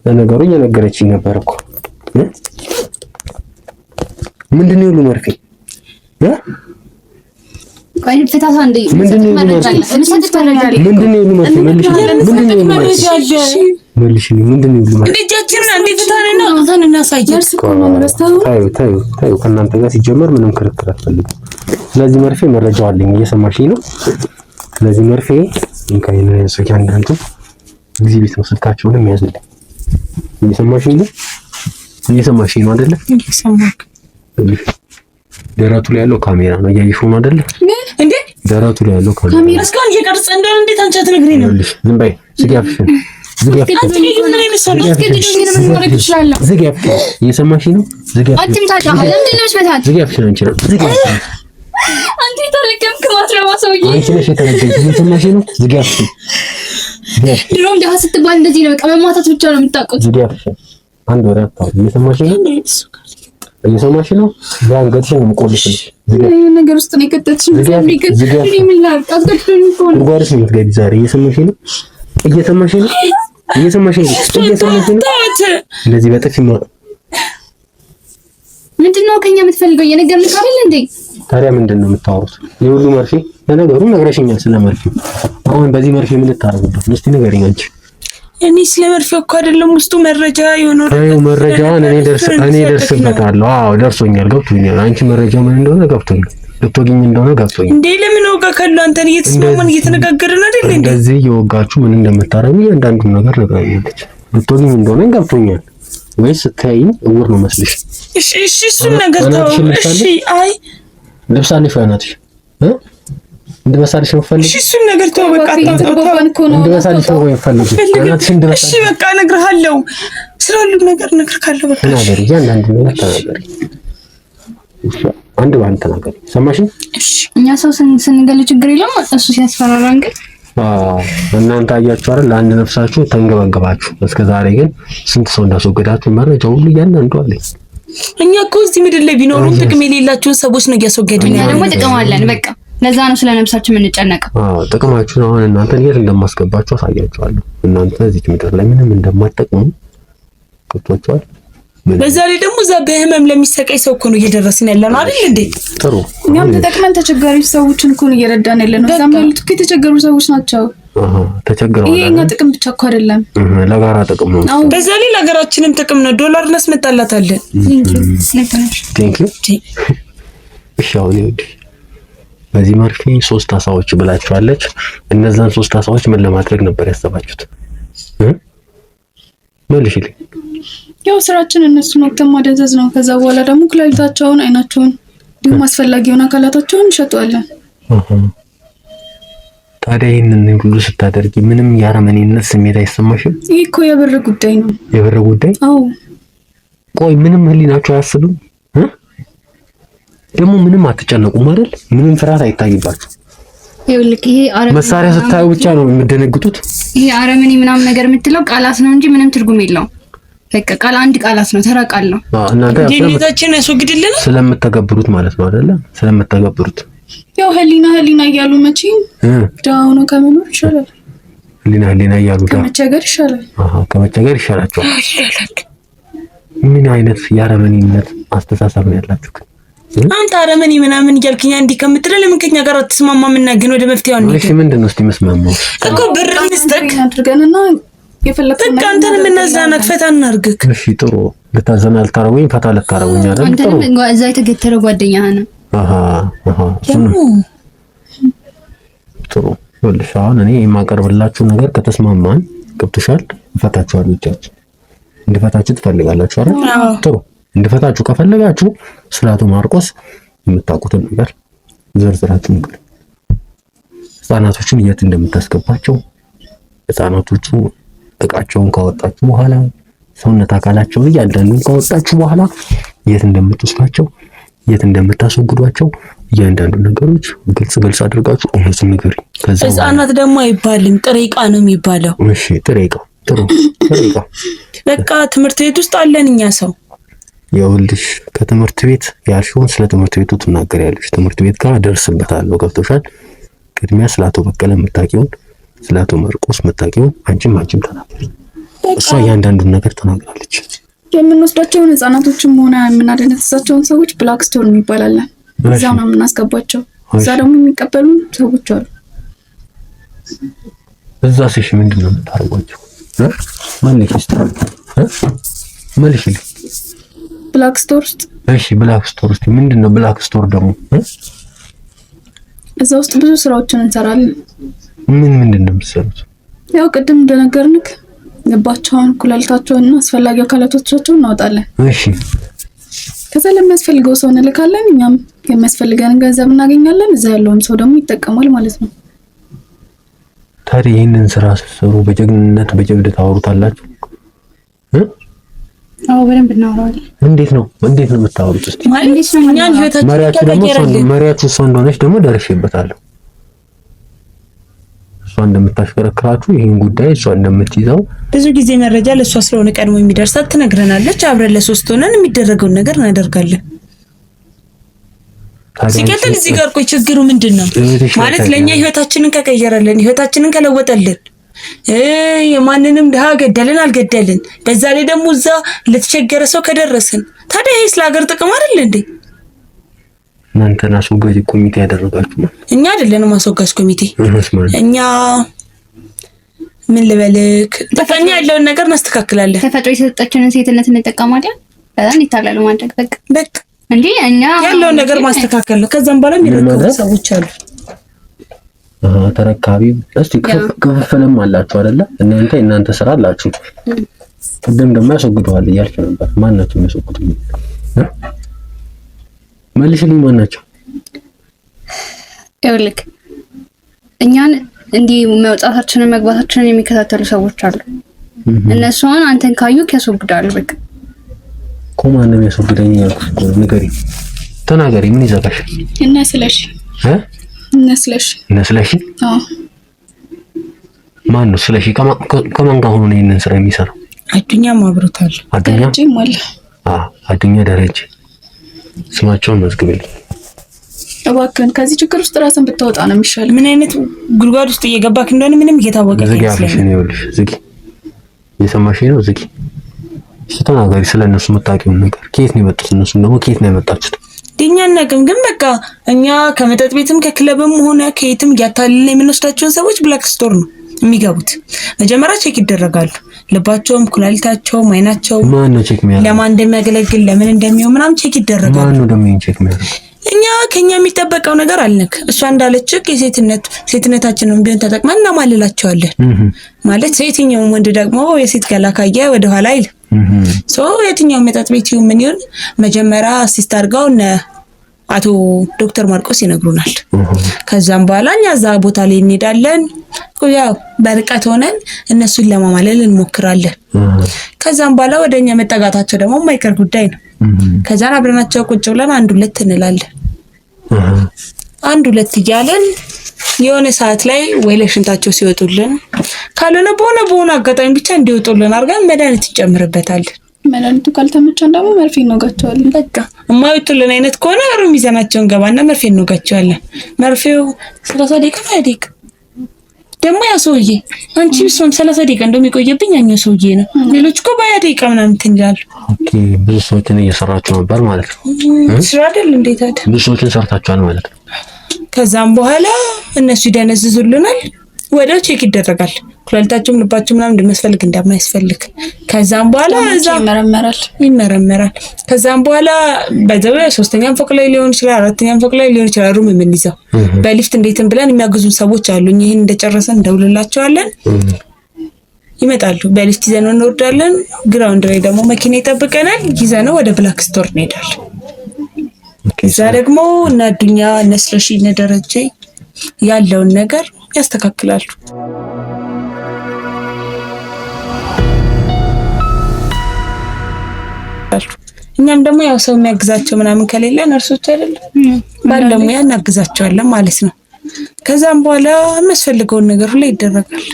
ለነገሩ እየነገረችኝ ነበር እኮ። ምንድነው የሁሉ መርፌ? ቆይ ፍታታ እንዴ ምንድነው ከእናንተ ጋር ሲጀመር ምንም ክርክር አትፈልግም። ስለዚህ መርፌ መረጃው አለኝ፣ እየሰማሽኝ ነው? ስለዚህ መርፌ እንካይነ ሰኪያንዳንቱ ጊዜ ቤት ነው። ስልካቸውንም ያዝልኝ። እየሰማሽኝ ነው? እየሰማሽኝ ነው አይደለ? እየሰማክ ደረቱ ላይ ያለው ካሜራ ነው፣ እያየሽው ነው አይደለ? እንዴ ደረቱ ላይ ያለው ካሜራ እስካሁን እየቀረጸ እንደሆነ እንዴት አንቺ አትነግሪኝ ነው? ዝም በይ። ዝጋፍሽን እየሰማሽኝ ነው? ዝጋፍሽን አንቺ ነው አንተ ተረከምክ ማትረባ ሰውዬ አንቺ ነሽ የተረገምሽ። እየሰማሽኝ ነው? ዝጋፍሽን ድሮም ደሃ ስትባል እንደዚህ ነው። በቃ መማታት ብቻ ነው የምታውቁት። ዝጋፍሽን አንድ ወሬ አታውሪ። እየሰማሽኝ ነው? እየሰማሽ ነው? ያንገትሽን ነው የምቆልፍልሽ። ነገር ውስጥ ነው የከተትሽኝ። ምን ላድርግ? አስገድዶኝ እኮ ነው። ጉድጓድሽ ነው የምትገቢ ዛሬ። እየሰማሽ ነው? እየሰማሽ ነው? እየሰማሽ ነው? እየሰማሽ ነው? እንደዚህ በጥፊ ምንድነው ከኛ የምትፈልገው? የነገርንህ አይደል እንዴ? ታዲያ ምንድነው የምታወሩት? የሁሉ መርፌ ለነገሩ ነግረሽኛል። ስለ መርፌ አሁን በዚህ መርፌ ምን ልታረጉበት ነው? እስቲ ንገሪኝ አንቺ። እኔ ስለ መርፌው እኮ አይደለም ውስጡ መረጃ የሆነው መረጃውን እኔ ደርስበታለሁ። አዎ ደርሶኛል፣ ገብቶኛል። አንቺ መረጃ ምን እንደሆነ ገብቶኛል፣ ልትወጊኝ እንደሆነ ገብቶኛል። እንዴ ለምን ወጋ ካለው አንተን እየተስማማን እየተነጋገርን አይደል እንዴ? እንደዚህ እየወጋችሁ ምን እንደምታረጉ እያንዳንዱን ነገር ነግራኛለች። ልትወጊኝ እንደሆነ ገብቶኛል። ወይስ ስታይኝ እውር ነው መስልሽ? እሺ እሱን ነገር ተው። እሺ አይ ልብሳለሽ ወይናትሽ እንድበሳልሽ ነው ፈልግ። እሺ እሱን ነገር ተው በቃ እንድበሳልሽ ነው ፈልግ። እሺ በቃ እነግርሃለሁ፣ ስለሁሉም ነገር እነግርሃለሁ። በቃ ተናገሪ፣ እያንዳንዱ ነገር ተናገሪ። አንድ ባንድ ተናገሪ። ሰማሽኝ? እሺ እኛ ሰው ስንገል ችግር የለም። እሱ ሲያስፈራራን ግን እናንተ አያችሁ አይደል? ለአንድ ነፍሳችሁ ተንገበገባችሁ። እስከ ዛሬ ግን ስንት ሰው እንዳስወገዳችሁ መረጃው ሁሉ እያንዳንዱ አለኝ። እኛ እኮ እዚህ ምድር ላይ ቢኖሩም ጥቅም የሌላቸውን ሰዎች ነው እያስወገድን። እኛ ደግሞ ጥቅም አለን። በቃ ለዛ ነው ስለ ነፍሳችን የምንጨነቀው። ጥቅማችሁን አሁን እናንተን የት እንደማስገባችሁ አሳያችኋለሁ። እናንተ እዚህ ምድር ላይ ምንም እንደማትጠቅሙ ገብቷችኋል። በዛ ላይ ደግሞ እዛ በህመም ለሚሰቃይ ሰው እኮ ነው እየደረስን ያለ ነው አይደል እንዴ? ጥሩ። እኛም ተጠቅመን ተቸጋሪ ሰዎችን እኮ ነው እየረዳን ያለ ነው። እዛም ያሉት እኮ የተቸገሩ ሰዎች ናቸው። ተቸግረዋል። ይሄ እኛ ጥቅም ብቻ እኮ አይደለም፣ ለጋራ ጥቅም ነው። በዛ ላይ ለሀገራችንም ጥቅም ነው። ዶላር እናስመጣላታለን። ቴንክ ዩ። እሺ አሁን ይኸውልሽ በዚህ መርፌ 3 አሳዎች ብላችኋለች። እነዛን 3 አሳዎች ምን ለማድረግ ነበር ያሰባችሁት? መልሽልኝ። ያው ስራችን እነሱን ወቅተን ማደንዘዝ ነው። ከዛ በኋላ ደግሞ ኩላሊታቸውን፣ አይናቸውን እንዲሁም አስፈላጊውን አካላታቸውን እንሸጠዋለን። ታዲያ ይሄንን ሁሉ ስታደርጊ ምንም የአረመኔነት ስሜት አይሰማሽም? ይሄ እኮ የብር ጉዳይ ነው። የብር ጉዳይ? አዎ። ቆይ ምንም ህሊናችሁ አያስብም? ደግሞ ምንም አትጨነቁም አይደል? ምንም ፍርሃት አይታይባችሁ? ይኸውልህ ይሄ መሳሪያ ስታዩ ብቻ ነው የምትደነግጡት። ይሄ አረመኔ ምናምን ነገር የምትለው ቃላት ነው እንጂ ምንም ትርጉም የለውም። በቃ ቃል አንድ ቃላት ነው፣ ተራ ቃል ነው። እናንተ ዲኒታችን ያስወግድልን ስለምትተገብሩት ማለት ነው አይደለ? ስለምትተገብሩት ያው ህሊና እያሉ መቼም ዳው ነው ከመኖር ይሻላል። ህሊና እያሉ ከመቸገር ይሻላል። ከመቸገር ይሻላችኋል። ምን አይነት የአረመኔነት አስተሳሰብ ነው ያላችሁ? አንተ አረመኔ ምናምን እያልክኛ እንዲህ ከምትለው ለምን ከኛ ጋር አትስማማምና ግን ወደ መፍትሄው አንዴ? እሺ ምንድን ነው እስቲ መስማማው እኮ ብር እንስጠቅ አድርገንና የፈለከው በቃ አንተን የምናዝናናት ፈታ እናድርግክ። እሺ ጥሩ። ልታዘና ልታረጉኝ ፈታ ልታረጉኝ አይደል? ጥሩ። አንተም እዛ የተገተረ ጓደኛህ ነው። ጥሩ። ይኸውልሽ አሁን እኔ የማቀርብላችሁ ነገር ከተስማማን ገብቶሻል፣ እፈታችኋለሁ። ብቻችሁ እንድፈታችሁ ትፈልጋላችሁ አይደል? ጥሩ። እንድፈታችሁ ከፈለጋችሁ ስለ አቶ ማርቆስ የምታውቁትን ነገር ዘርዝራችሁ ንገሩ። ህፃናቶቹን የት እንደምታስገባቸው፣ ህፃናቶቹ እቃቸውን ካወጣችሁ በኋላ ሰውነት አካላቸውን እያንዳንዱን ካወጣችሁ በኋላ የት እንደምትወስዷቸው፣ የት እንደምታስወግዷቸው እያንዳንዱ ነገሮች ግልጽ አድርጋችሁ እውነቱን ንገሩኝ። ከዛ ህፃናት ደግሞ አይባልም ጥሬ ዕቃ ነው የሚባለው። እሺ ጥሬ ዕቃ። ጥሩ ጥሬ ዕቃ። በቃ ትምህርት ቤት ውስጥ አለን እኛ ሰው። ይኸውልሽ ከትምህርት ቤት ያልሽውን ስለ ትምህርት ቤቱ ትናገሪያለሽ። ትምህርት ቤት ጋር ደርስበታለሁ። ገብቶሻል? ቅድሚያ ስለ አቶ በቀለ የምታውቂውን፣ ስለ አቶ ማርቆስ የምታውቂውን አንቺም ተናገሪ። እሷ እያንዳንዱን ነገር ተናግራለች። የምንወስዳቸውን ህፃናቶችም ሆነ የምናደነዝዛቸውን ሰዎች ብላክ ስቶን ይባላል። እዛው ነው የምናስገባቸው። እዛ ደግሞ የሚቀበሉ ሰዎች አሉ። እዛ ሲሽ ምንድነው የምታደርጓቸው? መልሽልኝ። ብላክ ስቶር ውስጥ። እሺ ብላክ ስቶር ውስጥ ምንድነው? ብላክ ስቶር ደግሞ እዛ ውስጥ ብዙ ስራዎችን እንሰራለን። ምንድነው የምትሰሩት? ያው ቅድም እንደነገርንክ ልባቸውን፣ ኩላሊታቸውን እና አስፈላጊ አካላቶቻቸውን እናወጣለን። እሺ ከዛ ለሚያስፈልገው ሰው እንልካለን። እኛም የሚያስፈልገንን ገንዘብ እናገኛለን። እዛ ያለውን ሰው ደግሞ ይጠቀማል ማለት ነው። ታዲያ ይህንን ስራ ስትሰሩ በጀግንነት በጀብድ ታወሩታላችሁ? አዎ በደንብ እናወራለን። እንዴት ነው የምታወሩት? እስቲ መሪያችሁ እሷ እንደሆነች ደግሞ ደርሼበታለሁ። እሷ እንደምታሽከረክራችሁ ይህን ጉዳይ እሷ እንደምትይዘው ብዙ ጊዜ መረጃ ለእሷ ስለሆነ ቀድሞ የሚደርሳት ትነግረናለች። አብረን ለሶስት ሆነን የሚደረገውን ነገር እናደርጋለን። ሲቀጥል እዚህ ጋር ቆይ ችግሩ ምንድነው ማለት ለኛ ህይወታችንን ከቀየረልን ህይወታችንን ከለወጠልን የማንንም ድሃ ገደልን አልገደልን በዛ ላይ ደግሞ እዛ ለተቸገረ ሰው ከደረስን ታዲያ ይሄ ስለ ሀገር ጥቅም አይደል እንዴ? እናንተና አስወጋጅ ኮሚቴ ያደረጋችሁ እኛ አይደለንም አስወጋጅ ኮሚቴ። እኛ ምን ልበልክ ተፈኛ ያለውን ነገር እናስተካክላለን። ተፈጥሮ የሰጠችንን ሴትነት እንጠቀማለን። በጣም ይታላል ማድረግ በቃ እንዴ እኛ ያለውን ነገር ማስተካከል ነው። ከዛም በኋላ የሚረከቡ ሰዎች አሉ። ተረካቢ እስቲ ክፍፍልም አላችሁ አይደለ? እናንተ ስራ አላችሁ። ቅድም ደግሞ ያስወግደዋል እያልክ ነበር። ማናቸው የሚያስወግዱ? መልሽልኝ። ማናቸው? ይኸውልህ እኛን እንዲህ መውጣታችንን መግባታችንን የሚከታተሉ ሰዎች አሉ። እነሱን አንተን ካዩ ያስወግዳሉ። በቃ ኮማን ነው ያስወግደኝ ያልኩሽ። ንገሪኝ፣ ተናገሪ። ምን ይዘጋሽ? እነስለሽ አዎ ማን ነው ስለሽ? ከማን ጋር ሆኖ ነው ይሄንን ስራ የሚሰራው? አዱኛም አብሮታል። አዱኛ ደረጀ። ስማቸውን መዝግበልኝ እባክህን። ከዚህ ችግር ውስጥ ራስን ብታወጣ ነው የሚሻለው። ምን አይነት ጉድጓድ ውስጥ እየገባክ እንደሆነ ምንም እየታወቀ አይደለም። ዝጊ፣ እየሰማሽኝ ነው? ዝጊ። ተናገሪ ስለነሱ የምታውቂውን ነገር። ከየት ነው የመጡት? እነሱ ደግሞ ከየት ነው የመጣችሁት? እኛ እናቅም፣ ግን በቃ እኛ ከመጠጥ ቤትም ከክለብም ሆነ ከየትም እያታለልን የምንወስዳቸውን ሰዎች ብላክ ስቶር ነው የሚገቡት። መጀመሪያ ቼክ ይደረጋሉ። ልባቸውም፣ ኩላሊታቸውም፣ አይናቸውም ማን ነው ቼክ የሚያደርገው? ለማን እንደሚያገለግል ለምን እንደሚሆን ምናምን ቼክ ይደረጋሉ። ማን ነው ደግሞ ቼክ የሚያደርገው? ከኛ የሚጠበቀው ነገር አልነክ። እሷ እንዳለችክ ሴትነታችንን ግን ተጠቅመን እናማልላቸዋለን። ማለት የትኛውም ወንድ ደግሞ የሴት ገላ ካየ ወደ ኋላ አይል። የትኛውም መጠጥ ቤት ይሁን ምን ይሁን መጀመሪያ አሲስት አድርገው አቶ ዶክተር ማርቆስ ይነግሩናል። ከዛም በኋላ እኛ እዛ ቦታ ላይ እንሄዳለን። ያው በርቀት ሆነን እነሱን ለማማለል እንሞክራለን። ከዛም በኋላ ወደኛ መጠጋታቸው ደግሞ የማይቀር ጉዳይ ነው። ከዛን አብረናቸው ቁጭ ብለን አንድ ሁለት እንላለን። አንድ ሁለት እያለን የሆነ ሰዓት ላይ ወይ ለሽንታቸው ሲወጡልን ካልሆነ በሆነ አጋጣሚ ብቻ እንዲወጡልን አድርገን መድኃኒት እንጨምርበታለን። መድኃኒቱ ካልተመቸን ደግሞ መርፌ እንወጋቸዋለን። በቃ የማይወጡልን አይነት ከሆነ ሩም ይዘናቸው እንገባና መርፌ እንወጋቸዋለን። መርፌው 30 ደቂቃ 20 ደቂቃ ደግሞ ያ ሰውዬ አንቺ ብሶም 30 ደቂቃ እንደሚቆየብኝ ያኛው ሰውዬ ነው። ሌሎች እኮ በ20 ደቂቃ ምናምን ትንላሉ። ኦኬ ብዙ ሰዎችን እየሰራችሁ ነበር ማለት ነው። ስራ አይደል እንዴት አይደል? ብዙ ሰዎችን ሰርታችኋል ማለት ነው። ከዛም በኋላ እነሱ ይደነዝዙልናል። ወዲያው ቼክ ይደረጋል። ኩላሊታቸውም ልባቸው ምናምን እንደሚያስፈልግ እንደማያስፈልግ። ከዛም በኋላ እዛ ይመረመራል። ከዛም በኋላ በዛው ሶስተኛም ፎቅ ላይ ሊሆን ይችላል፣ አራተኛም ፎቅ ላይ ሊሆን ይችላል። ሩም የምንይዘው በሊፍት እንዴትም ብለን የሚያግዙን ሰዎች አሉ። ይሄን እንደጨረሰን እንደውልላቸዋለን። ይመጣሉ። በሊፍት ይዘን እንወርዳለን። ግራውንድ ላይ ደግሞ መኪና ይጠብቀናል። ይዘነው ወደ ብላክ ስቶር እንሄዳለን። እዛ ደግሞ እና አዱኛ ነስለሽ ደረጀ ያለውን ነገር ያስተካክላሉ። እኛም ደግሞ ያው ሰው የሚያግዛቸው ምናምን ከሌለ ነርሶች አይደለም ባለሙያ እናግዛቸዋለን ማለት ነው። ከዛም በኋላ የሚያስፈልገውን ነገር ሁሉ ይደረጋል።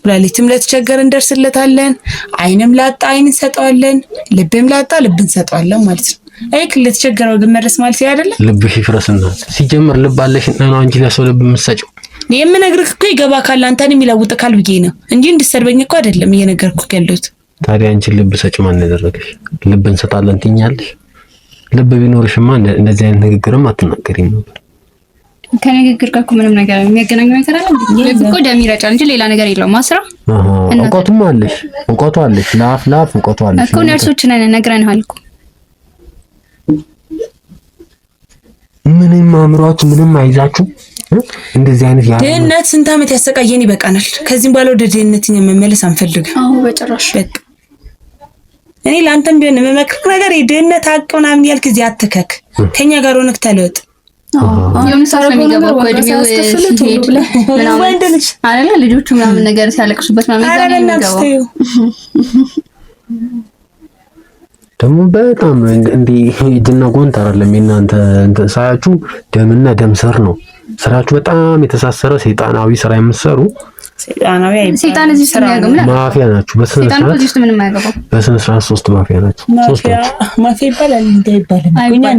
ኩላሊትም ለተቸገረ እንደርስለታለን። አይንም ላጣ አይን እንሰጠዋለን። ልብም ላጣ ልብ እንሰጠዋለን ማለት ነው። ለተቸገረው ግን መድረስ ማለት አይደለም። ልብሽ ይፍረስና ሲጀምር ልብ አለሽ እና አንቺ ለሰው ልብ የምትሰጪው የምነግርህ እኮ ይገባ ካለ አንተን የሚለውጥ ካል ብዬ ነው እንጂ እንድትሰርበኝ እኮ አይደለም እየነገርኩህ ያለሁት። ታዲያ አንቺ ልብ ሰጪ ማን ያደረገሽ? ልብ እንሰጣለን ትኛለሽ። ልብ ቢኖርሽማ እንደዚህ አይነት ንግግርም አትናገሪም ነበር። ከንግግር ጋር ምንም ነገር የሚያገናኘው ነገር አለ ልብ እኮ ደም ይረጫል እንጂ ሌላ ነገር የለውም ማስራ እውቀቱም አለሽ እውቀቱ አለሽ ላፍ እውቀቱ አለሽ እኮ ነርሶች ነን ነግረንሃል እኮ ምንም አእምሯችሁ ምንም አይዛችሁ እንደዚህ አይነት ድህነት ስንት ዓመት ያሰቃየን ይበቃናል ከዚህም በኋላ ወደ ድህነትኛ መመለስ አንፈልግም አዎ በጭራሽ በቃ እኔ ላንተም ቢሆን መመክር ነገር የድህነት ሀቅ ምናምን ያልክ እዚህ አትከክ ከኛ ጋር ሆነክ ተለወጥ የሆነ ሰዓት የሚገባው እድሜው ሲሄድ ምናምን አይደለ ልጆቹ ምናምን ነገር ሲያለቅሱበት ምናምን የሚገባው ደግሞ በጣም እንዴ እጅና ጎንት አይደለም የእናንተ ሳያችሁ ደምና ደም ስር ነው ስራችሁ በጣም የተሳሰረ ሰይጣናዊ ስራ የምትሰሩ ሰይጣን እዚህ ስለሚያገም ማፊያ ናችሁ በስነ ስርዓት ሶስት ማፊያ ናችሁ ማፊያ ይባላል እንዳይባልም እኛ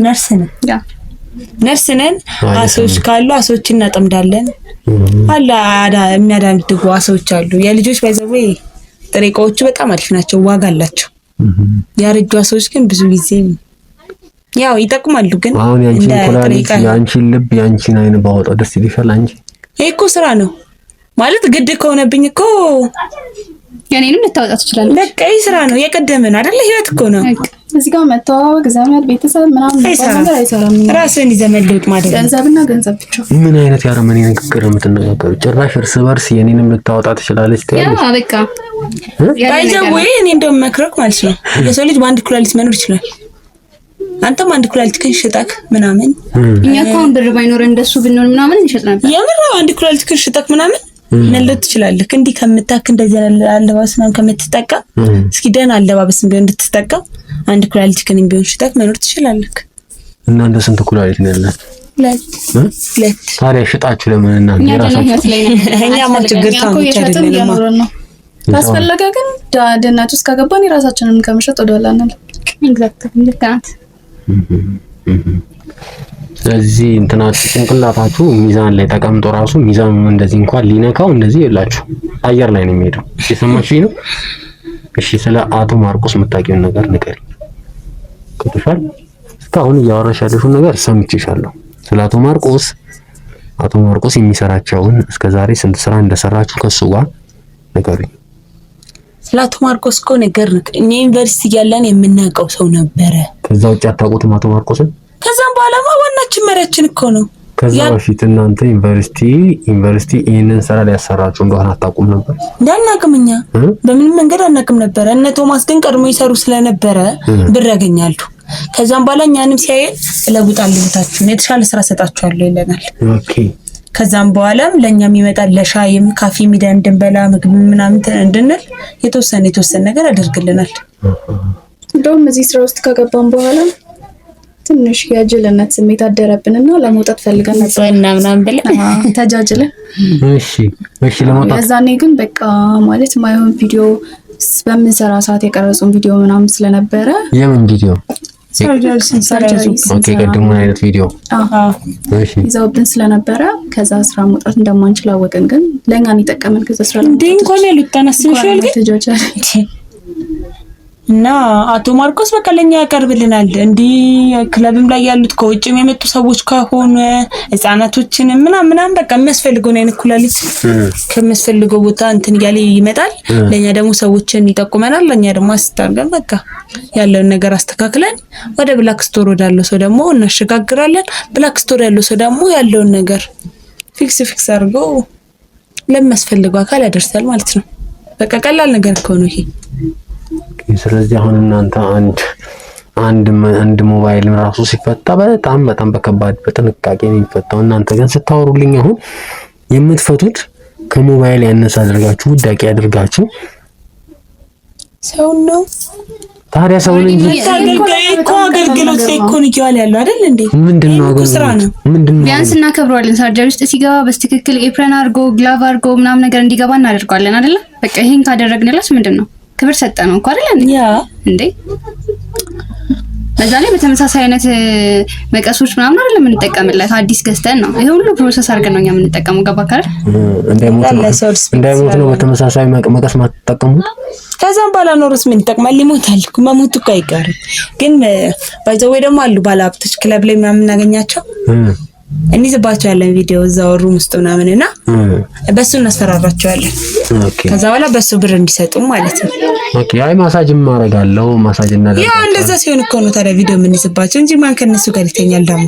ነርስ ነን አሶች ካሉ አሶች እናጠምዳለን አላ የሚያዳምጡ አሶች አሉ የልጆች ባይዘው ጥሬቃዎቹ በጣም አሪፍ ናቸው ዋጋ አላቸው ያረጁ አሶች ግን ብዙ ጊዜ ያው ይጠቅማሉ ግን አሁን ያንቺን ኩላሊት ያንቺን ልብ ያንቺን አይን ባወጣው ደስ ይልሻል አንቺ ይሄ እኮ ስራ ነው ማለት ግድ ከሆነብኝ እኮ ያኔንም ልታወጣ ትችላለህ በቃ ይሄ ስራ ነው የቀደመን አይደል ህይወት እኮ ነው እዚህ ጋር መተዋወቅ ዘመድ ቤተሰብ ምናምን ነገር አይሰራም ራስን ይዘመልጥ ማለት ገንዘብና ገንዘብ ብቻ ምን አይነት ያረመኔ ንግግር የምትነጋገሩ ጭራሽ እርስ በርስ የኔንም ልታወጣ ትችላለች ታያለሽ ያ በቃ ባይዘው እኔ እንደውም መክረክ ማለት ነው የሰው ልጅ በአንድ ኩላሊት መኖር ይችላል አንተም አንድ ኩላሊት ከሽጣክ ምናምን እኛ እኮ ብር ባይኖር እንደሱ ብንሆን ምናምን እንሸጥ ነበር የምር አንድ ኩላሊት ከሽጣክ ምናምን ነለት ትችላለህ እንዲህ ከምታክ እንደዚህ አለባበስ ምናምን ከምትጠቀም እስኪ ደህና አለባበስ ቢሆን እንድትጠቀም አንድ ኩላሊት ከን ቢሆን ሽጣክ መኖር ትችላለህ እና እንደ ስንት ኩላሊት ነው ያላችሁ ሁለት ታዲያ ሽጣችሁ ለምን እና የራሳችሁ እኛ ማለት ችግር ታውቃለህ ካስፈለገ ግን ደህናችሁ እስከገባን የራሳችንን ከመሸጥ ወደኋላ አንል ኤግዛክትሊ ልካት ስለዚህ እንትናችሁ ጭንቅላታችሁ ሚዛን ላይ ተቀምጦ ራሱ ሚዛኑ እንደዚህ እንኳን ሊነካው እንደዚህ ይላችሁ አየር ላይ ነው የሚሄደው እሺ ሰማችሁኝ ነው እሺ ስለ አቶ ማርቆስ የምታውቂውን ነገር ንገሪኝ ከተሻለ እስካሁን እያወራሽ ያለሽውን ነገር ሰምቼሻለሁ ስለ አቶ ማርቆስ የሚሰራቸውን እስከዛሬ ስንት ስራ እንደሰራችሁ ከሱ ጋር ንገሪኝ ስለ አቶ ማርቆስ እኮ ነገርክ እኛ ዩኒቨርሲቲ ያለን የምናውቀው ሰው ነበረ ከዛ ውጭ አታውቁትም አቶ ማርቆስን ከዛም በኋላማ ዋናችን መሪያችን እኮ ነው ከዛ በፊት እናንተ ዩኒቨርሲቲ ይሄንን ስራ ሊያሰራችሁ እንደሆነ አታውቁም ነበር እንዳናቅምኛ በምንም መንገድ አናቅም ነበር እነ ቶማስ ግን ቀድሞ ይሰሩ ስለነበረ ብር ያገኛሉ ከዛም በኋላ እኛንም ሲያየን ለውጣል ልታችሁ የተሻለ ስራ ሰጣችኋለሁ ይለናል ኦኬ ከዛም በኋላም ለኛም ይመጣል ለሻይም ካፌ ሚዳን እንድንበላ ምግብ ምናምን እንድንል የተወሰነ ነገር ያደርግልናል እንደውም እዚህ ስራ ውስጥ ከገባን በኋላ ትንሽ የጅልነት ስሜት አደረብንና ለመውጣት ፈልገን ነበር እና ምናምን ብለን ተጃጅለን እሺ ለመውጣት ያዛኔ ግን በቃ ማለት ማይሆን ቪዲዮ በምንሰራ ሰዓት የቀረጹን ቪዲዮ ምናምን ስለነበረ የምን ቪዲዮ ሰርጀሪ ኦኬ ቀድሞን አይነት ቪዲዮ እሺ ይዘውብን ስለነበረ ከዛ ስራ መውጣት እንደማንችል አወቅን ግን ለኛን ይጠቀመን ከዛ ስራ ለምን እንኳን ያሉታናስንሻል ግን እና አቶ ማርቆስ በቃ ለኛ ያቀርብልናል እንዲ ክለብም ላይ ያሉት ከውጭም የመጡ ሰዎች ከሆነ ህፃናቶችን ምናምን በቃ የሚያስፈልገው አይነት ኩላሊት ከሚያስፈልገው ቦታ እንትን ያለ ይመጣል ለኛ ደግሞ ሰዎችን ይጠቁመናል ለኛ ደግሞ አስተካክለን በቃ ያለውን ነገር አስተካክለን ወደ ብላክ ስቶር ወዳለው ሰው ደግሞ እናሸጋግራለን ብላክ ስቶር ያለው ሰው ደግሞ ያለውን ነገር ፊክስ አድርጎ ለሚያስፈልገው አካል ያደርሳል ማለት ነው በቃ ቀላል ነገር ከሆነ ይሄ ስለዚህ አሁን እናንተ አንድ ሞባይል ራሱ ሲፈታ በጣም በከባድ በጥንቃቄ ነው የሚፈታው እናንተ ግን ስታወሩልኝ አሁን የምትፈቱት ከሞባይል ያነሳ አድርጋችሁ ውዳቂ አድርጋችሁ ሰው ነው ታዲያ ሰው ነው እንጂ አገልግሎት ላይ እኮ ነው ያለው አይደል እንዴ ምንድነው ምንድነው ቢያንስ እናከብረዋለን ሰርጀሪ ውስጥ ሲገባ በትክክል ኤፕረን አድርጎ ግላቭ አድርጎ ምናምን ነገር እንዲገባ እናደርጋለን አይደል በቃ ይሄን ካደረግንላስ ምንድነው ክብር ሰጠነው እኮ አይደል ያ እንዴ በዛ ላይ በተመሳሳይ አይነት መቀሶች ምናምን አይደለም የምንጠቀምለት አዲስ ገዝተን ነው ይሄ ሁሉ ፕሮሰስ አድርገን ነው የምንጠቀመው ገባ ካለ እንዳይሞት ነው በተመሳሳይ መቀስ ማትጠቀሙት ከዛም ባላ ኖርስ ምን ይጠቅማል ሊሞታል መሞት እኮ አይቀርም ግን ባይዘው ወይ ደግሞ አሉ ባለሀብቶች ክለብ ላይ ምናምን እናገኛቸው እንይዝባቸዋለን ቪዲዮ እዛው ሩም ውስጥ ምናምንና በሱ እናስፈራራቸዋለን። ከዛ በኋላ በሱ ብር እንዲሰጡ ማለት ነው። ኦኬ አይ ማሳጅም ማረጋለው ማሳጅ እና ያ እንደዛ ሲሆን እኮ ነው ታዲያ ቪዲዮ የምንይዝባቸው እንጂ ማን ከነሱ ጋር ይተኛል? ደግሞ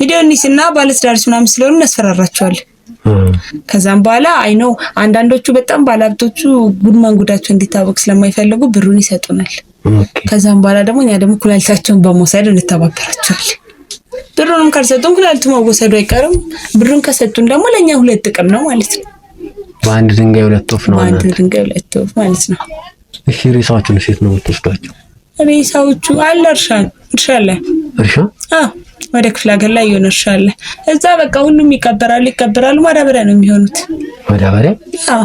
ቪዲዮ እንይዝና ባለትዳርስ ምናምን ስለሆነ እናስፈራራቸዋለን። ከዛም በኋላ አይ ነው አንዳንዶቹ በጣም ባለሀብቶቹ ጉድማን ጉዳቸው እንዲታወቅ ስለማይፈልጉ ብሩን ይሰጡናል። ከዛም በኋላ ደግሞ እኛ ደግሞ ኩላሊታቸውን በመውሰድ እንተባበራቸዋለን። ብሩንም ካልሰጡን ኩላሊቱ መወሰዱ አይቀርም። ብሩን ከሰጡን ደግሞ ለኛ ሁለት ጥቅም ነው ማለት ነው። በአንድ ድንጋይ ሁለት ወፍ ነው። በአንድ ድንጋይ ሁለት ወፍ ማለት ነው። እሺ ሬሳዎቹን ሴት ነው የምትወስዷቸው? ሬሳዎቹ አለ እርሻ አለ። እርሻ? ወደ ክፍለ ሀገር ላይ የሆነ እርሻ አለ። እዛ በቃ ሁሉም ይቀበራሉ። ማዳበሪያ ነው የሚሆኑት። ማዳበሪያ? አዎ።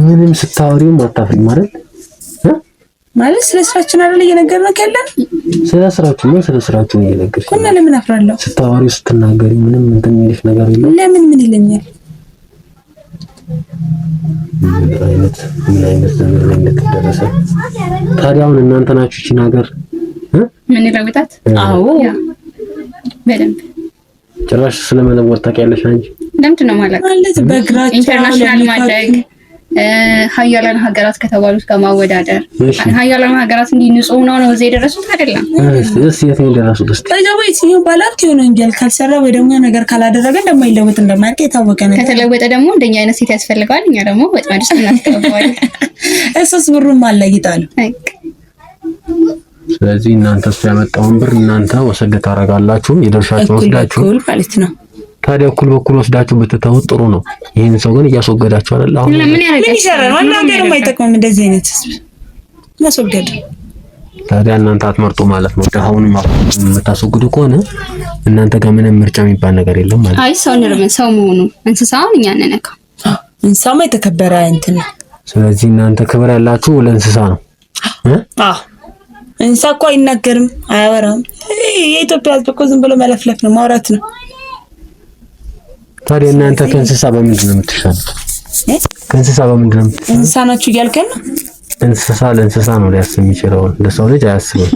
ምንም ስታወሪው አታፍሪም ማለት ማለት ስለ ስራችን አይደል እየነገርነው ያለን? ስለ ስራችን ነው። ስለ ስራችን እየነገርሽ እና ለምን አፍራለሁ? ስታወሪው ስትናገሪ ምንም እንትን የሚልሽ ነገር የለም? ለምን ምን ይለኛል? ምን አይነት ነገር ላይ እንደተደረሰ ታዲያ አሁን እናንተ ናችሁ እቺ ነገር ምን ይለውጣት? አዎ በደንብ ጭራሽ ስለመለወጥ ታውቂያለሽ አንቺ? ለምንድን ነው ማለት በግራቸው ኢንተርናሽናል ማድረግ ሀያላን ሀገራት ከተባሉት ጋር ማወዳደር። ሀያላን ሀገራት እንዲህ ንጹህ ነው እዚህ የደረሱት አይደለም። እሺ የት ነው የደረሱት? እስኪ ታዲያ ወይ ሲሆን ባላርት የሆነ ወንጀል ካልሰራ ወይ ደግሞ ነገር ካላደረገ እንደማይለወጥ እንደማያውቅ የታወቀ ነገር። ከተለወጠ ደግሞ እንደኛ አይነት ሴት ያስፈልጋል። እኛ ደግሞ ወጥመድ ውስጥ እናስገባዋለን። እሱስ ብሩን ማላይጣሉ። ስለዚህ እናንተ እሱ ያመጣውን ብር እናንተ ወሰድ ታረጋላችሁ፣ የደርሻችሁ ወስዳችሁ ማለት ነው። ታዲያ እኩል በኩል ወስዳችሁ ብትተውት ጥሩ ነው። ይሄን ሰው ግን እያስወገዳችሁ አይደል? አሁን ምን ይሰራል? ዋና ነገር የማይጠቅም እንደዚህ አይነት ማስወገድ። ታዲያ እናንተ አትመርጡ ማለት ነው። ደሃውን የምታስወግዱ ከሆነ እናንተ ጋር ምንም ምርጫ የሚባል ነገር የለም ማለት ነው። አይ ሰው ነው ሰው መሆኑ እንስሳውን እኛ ነነካ እንስሳማ የተከበረ እንትን ነው። ስለዚህ እናንተ ክብር ያላችሁ ለእንስሳ ነው። እንስሳ እኮ አይናገርም፣ አያወራም። የኢትዮጵያ ሕዝብ እኮ ዝም ብሎ መለፍለፍ ነው፣ ማውራት ነው። ታዲያ እናንተ ከእንስሳ በምንድን ነው የምትሻሉት? ከእንስሳ በምንድን ነው? እንስሳ ናችሁ እያልከን ነው? እንስሳ ለእንስሳ ነው ሊያስብ የሚችለው፣ ለሰው ልጅ አያስብም።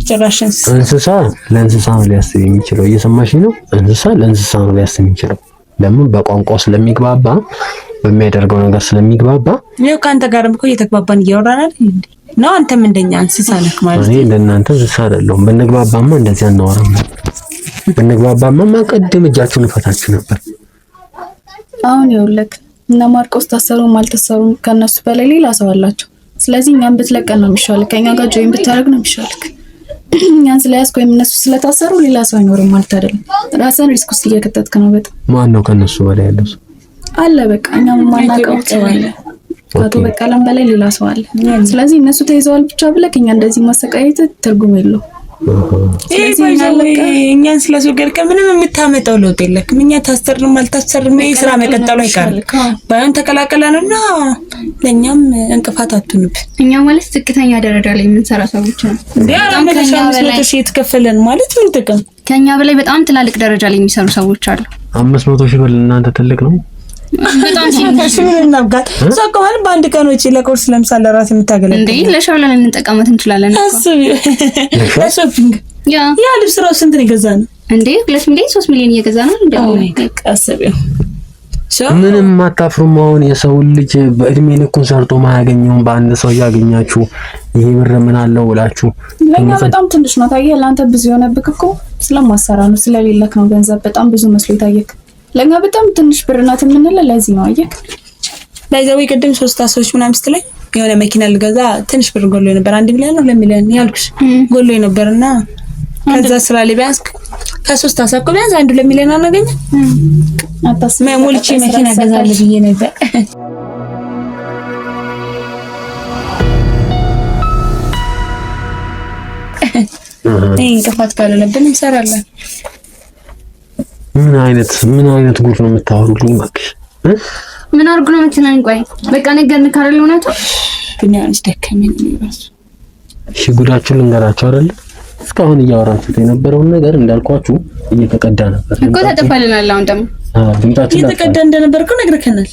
ጭራሽ እንስሳ ለእንስሳ ነው ሊያስብ የሚችለው። እየሰማሽ ነው? እንስሳ ለእንስሳ ነው ሊያስብ የሚችለው። ለምን? በቋንቋው ስለሚግባባ፣ በሚያደርገው ነገር ስለሚግባባ። ይኸው ከአንተ ጋርም እኮ እየተግባባን እያወራን አይደል ነው? አንተም እንደኛ እንስሳ ነህ ማለት ነው። እኔ እንደናንተ እንስሳ አይደለሁም። ብንግባባማ እንደዚህ አናወራም። ብንግባባማ ቀድም እጃችሁን ፈታችሁ ነበር። አሁን ይኸውልህ እነ ማርቆስ ታሰሩም አልታሰሩም ከነሱ በላይ ሌላ ሰው አላቸው። ስለዚህ እኛን ብትለቀን ነው የሚሻልህ። ከኛ ጋር ጆይን ብታደርግ ነው የሚሻልህ። እኛን ስለያዝኩ ወይም እነሱ ስለታሰሩ ሌላ ሰው አይኖርም ማለት አይደለም። ራስን ሪስክ ውስጥ እየከተትክ ነው በጣም። ማን ነው ከነሱ በላይ ያለው ሰው? አለ በቃ እኛም ማናውቀው ሰው አለ። ከአቶ በቀለም በላይ ሌላ ሰው አለ። ስለዚህ እነሱ ተይዘዋል ብቻ ብለህ እኛ እንደዚህ ማሰቃየት ትርጉም የለውም። እኛን ስላስወገድከ ምንም የምታመጣው ለውጥ የለክም። እኛ ታሰርንም አልታሰርንም ስራ መቀጠሉ አይቀርም። ባይሆን ተቀላቀለንና ለኛም እንቅፋት አትሁንብን። እኛ ማለት ዝቅተኛ ደረጃ ላይ የምንሰራ ሰዎች ነው። በጣም ከ500,000 የተከፈለን ማለት ምን ጥቅም? ከኛ በላይ በጣም ትላልቅ ደረጃ ላይ የሚሰሩ ሰዎች አሉ። 500,000 ብር እናንተ ትልቅ ነው። በጣም ሲነካሽ ምን እናብጋት? ሰቀዋል በአንድ ቀን ወጪ ለቁርስ ለምሳሌ ለራስ የምታገለግል እንዴ ለሻውለን እንጠቀመት እንችላለን። ለሾፒንግ ያ ልብስ ራሱ ስንት ነው የገዛነው? እንዴ 2 ሚሊዮን 3 ሚሊዮን እየገዛና እንደው አሰቢው ምንም አታፍሩም። አሁን የሰው ልጅ በእድሜ ልኩን ሰርቶ ማያገኘውን በአንድ ሰው ያገኛችሁ ይሄ ብር ምን አለው ብላችሁ ለኛ በጣም ትንሽ ነው። ታየህ ለአንተ ብዙ የሆነብክ እኮ ስለማሰራ ነው ስለሌለክ ነው። ገንዘብ በጣም ብዙ መስሎ ታየክ። ለኛ በጣም ትንሽ ብር ናት የምንለው ለዚህ ነው። አየክ ለዛው ቅድም 3 አሶች ምናምን ስትለኝ የሆነ መኪና ልገዛ ትንሽ ብር ጎሎ ነበር። 1 ሚሊዮን ነው 2 ሚሊዮን ያልኩሽ ጎሎ ነበርና ከዛ ስራ ላይ ቢያንስ ከ3 አሳቆ ቢያንስ 1-2 ሚሊዮን አናገኝ አታስብ። ሞልቼ መኪና ገዛለሁ ብዬ ነበር። እንቅፋት ካለብን እንሰራለን። ምን አይነት ጉድ ነው የምታወሩልኝ? እባክሽ ምን አርጉ ነው የምትነኝ? ቆይ በቃ ነገርን ካረለ ሆነቱ ግን ያንስ ደከመኝ ነው። እሺ ጉዳችሁን ልንገራችሁ አይደል? እስካሁን እያወራችሁት የነበረውን ነገር እንዳልኳችሁ እየተቀዳ ነበር እኮ ተጠፋልናል። አሁን ደግሞ ድምጣችን የተቀዳ እንደነበርኩ ነግረከናል።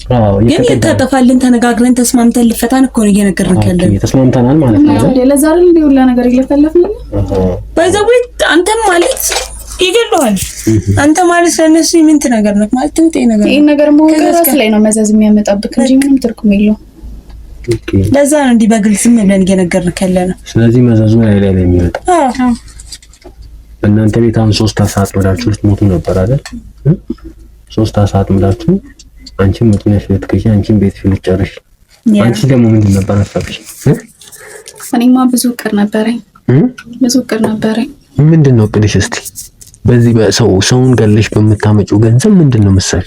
ግን የተጠፋልን ተነጋግረን ተስማምተን ልፈታን እኮ ነው እየነገርንክ ያለን። ተስማምተናል ማለት ነው። ለዛ አይደል ሁሉ ነገር እየፈለፍን ባይዘው አንተም ማለት ይገለዋል። አንተ ማለት ለነሱ ምን ነገር ነው ማለት ትንጤ ነገር ነው። ይሄ ነገር ሞከራስ ላይ ነው መዘዝ የሚያመጣብክ እንጂ ምንም ትርጉም የለውም። ለዛ ነው እንዲህ በግልጽ ምን ብለን እየነገርንክ ያለነው። ስለዚህ መዘዙ ላይ ነው የሚመጣው። እናንተ ቤት አሁን 3 ሰዓት ወዳችሁ ልትሞቱ ነበር አይደል? 3 ሰዓት ሙላችሁ አንቺም መኪናሽ ልትከጂ አንቺም ቤትሽ ልትጨርሽ። አንቺ ደግሞ ምንድን ነበር ሀሳብሽ? እኔማ ብዙ እቅድ ነበረኝ። ምንድነው እቅድሽ? እስቲ በዚህ ሰውን ገለሽ በምታመጪው ገንዘብ ምንድነው መሰል?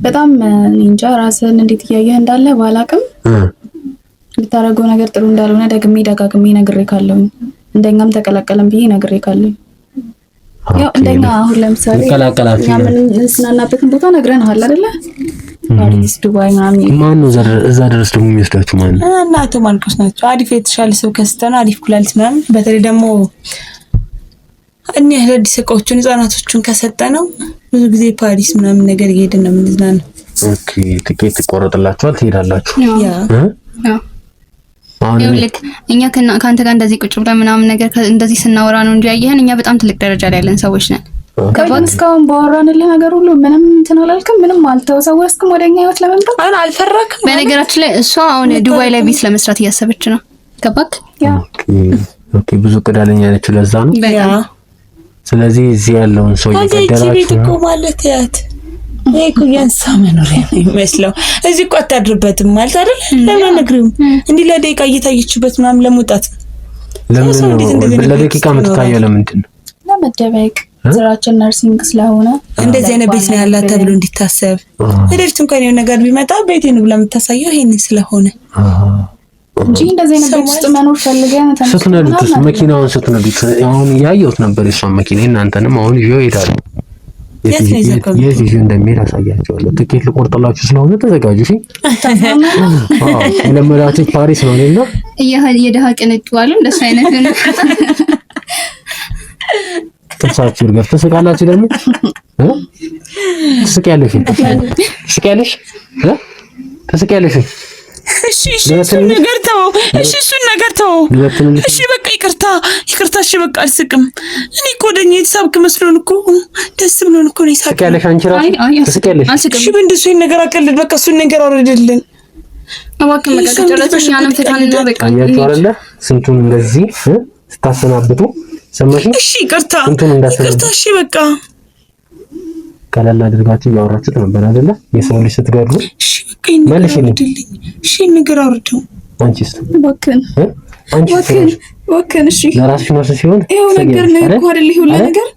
በጣም እንጃ ራስን እንዴት እያየህ እንዳለ ባላቅም ልታረገው ነገር ጥሩ እንዳልሆነ ደጋግሜ ነግሬካለሁ። እንደኛም ተቀላቀለም ብዬ ነግሬካለሁ። ያው እንደኛ አሁን ለምሳሌ እኛ ምን እንስናናበትን ቦታ ነግረንሃል አይደለ? ፓሪስ፣ ዱባይ ምናምን። ማን ነው እዛ ድረስ ደግሞ የሚወስዳችሁ? ማን ነው? እናንተ ማልቆስ ናቸው። አሪፍ የተሻለ ሰው ከስተና አሪፍ ኩላሊት ምናምን በተለይ ደግሞ እኛ አዲስ እቃዎችን ህፃናቶቹን ከሰጠነው ብዙ ጊዜ ፓሪስ ምናምን ነገር እየሄድን ነው የምንዝናናው። ኦኬ ትኬት ይቆረጥላችኋል፣ ትሄዳላችሁ? ያ አሁን እኛ ከአንተ ጋር እንደዚህ ቁጭ ብለን ምናምን ነገር እንደዚህ ስናወራ ነው እንጂ ያየህን እኛ በጣም ትልቅ ደረጃ ላይ ያለን ሰዎች ነን። ከባን እስካሁን ባወራንልህ ነገር ሁሉ ምንም እንትን አላልክም፣ ምንም አልተወሰወስክም ወደኛ ህይወት ለመምጣት። አሁን አልፈራክም። በነገራችን ላይ እሷ አሁን ዱባይ ላይ ቤት ለመስራት እያሰበች ነው። ገባክ? ያ ኦኬ ብዙ ቅዳለኛ ያለችው ለዛ ነው። ስለዚህ እዚህ ያለውን ሰው እየገደላችሁ ቤት እኮ ማለት ያት እኮ ያንሳ መኖሪያ ነው የሚመስለው። እዚህ እኮ አታድርበትም ማለት አይደል? ለምን ነግሪው እንዲህ ለደቂቃ እየታየችበት ምናምን ለመውጣት ለምን ለደቂቃ የምትታየው ለምንድን ነው? ለመደበቅ ስራችን ነርሲንግ ስለሆነ እንደዚህ አይነት ቤት ነው ያላት ተብሎ እንዲታሰብ። ወደፊት እንኳን የሆነ ነገር ቢመጣ ቤቴ ነው ብላ የምታሳየው ይሄንን ስለሆነ እንጂ እንደዚህ አይነት ቤት ውስጥ መኖር ፈልገን ስትነዱት መኪናውን ስትነዱት አሁን ያየሁት ነበር የሷን መኪና። እናንተንም አሁን ይዤው እሄዳለሁ። የት ይዤ እንደሚሄድ አሳያቸዋለሁ። ትኬት ልቆርጥላችሁ ስለሆነ ተዘጋጁ። እሺ ለመላእክት ፓሪስ ነው አይደል? የደሃ ቅንጡ አሉ እንደሱ አይነት ነው። ተሳችሁ ይርገፍ ተሰቃላችሁ ደግሞ ትስቂያለሽ ተስቂያለሽ። እሺ እሱን ነገር ተው። እሺ በቃ ይቅርታ። እሺ በቃ አልስቅም። እኔ እኮ ወደኛ የተሳብክ መስሎን እኮ ደስ ብሎን እኮ ነው የሳቅክ። ትስቂያለሽ አንቺ ራስሽ ትስቂያለሽ። እሺ በእንደሱ ይሄን ነገር አቀልድ። በቃ እሱን ነገር አውርድልን እባክህ። በቃ ጨረሰሽ ያንን ፈታንና በቃ አያችሁ አይደለ? ስንቱን እንደዚህ ስታሰናብቱ ሰማሽ? እሺ ይቅርታ። እሺ በቃ ቀለል አድርጋችሁ ያወራችሁት ነበር አይደለ? የሰው ልጅ ስትገድሉ መልሽልኝ። እሺ ነገር አውርደው። አንቺስ እባክህን እሺ ለራስሽ ነው ሲሆን ይሄው ነገር ነው እኮ አይደል? ይሄው ነገር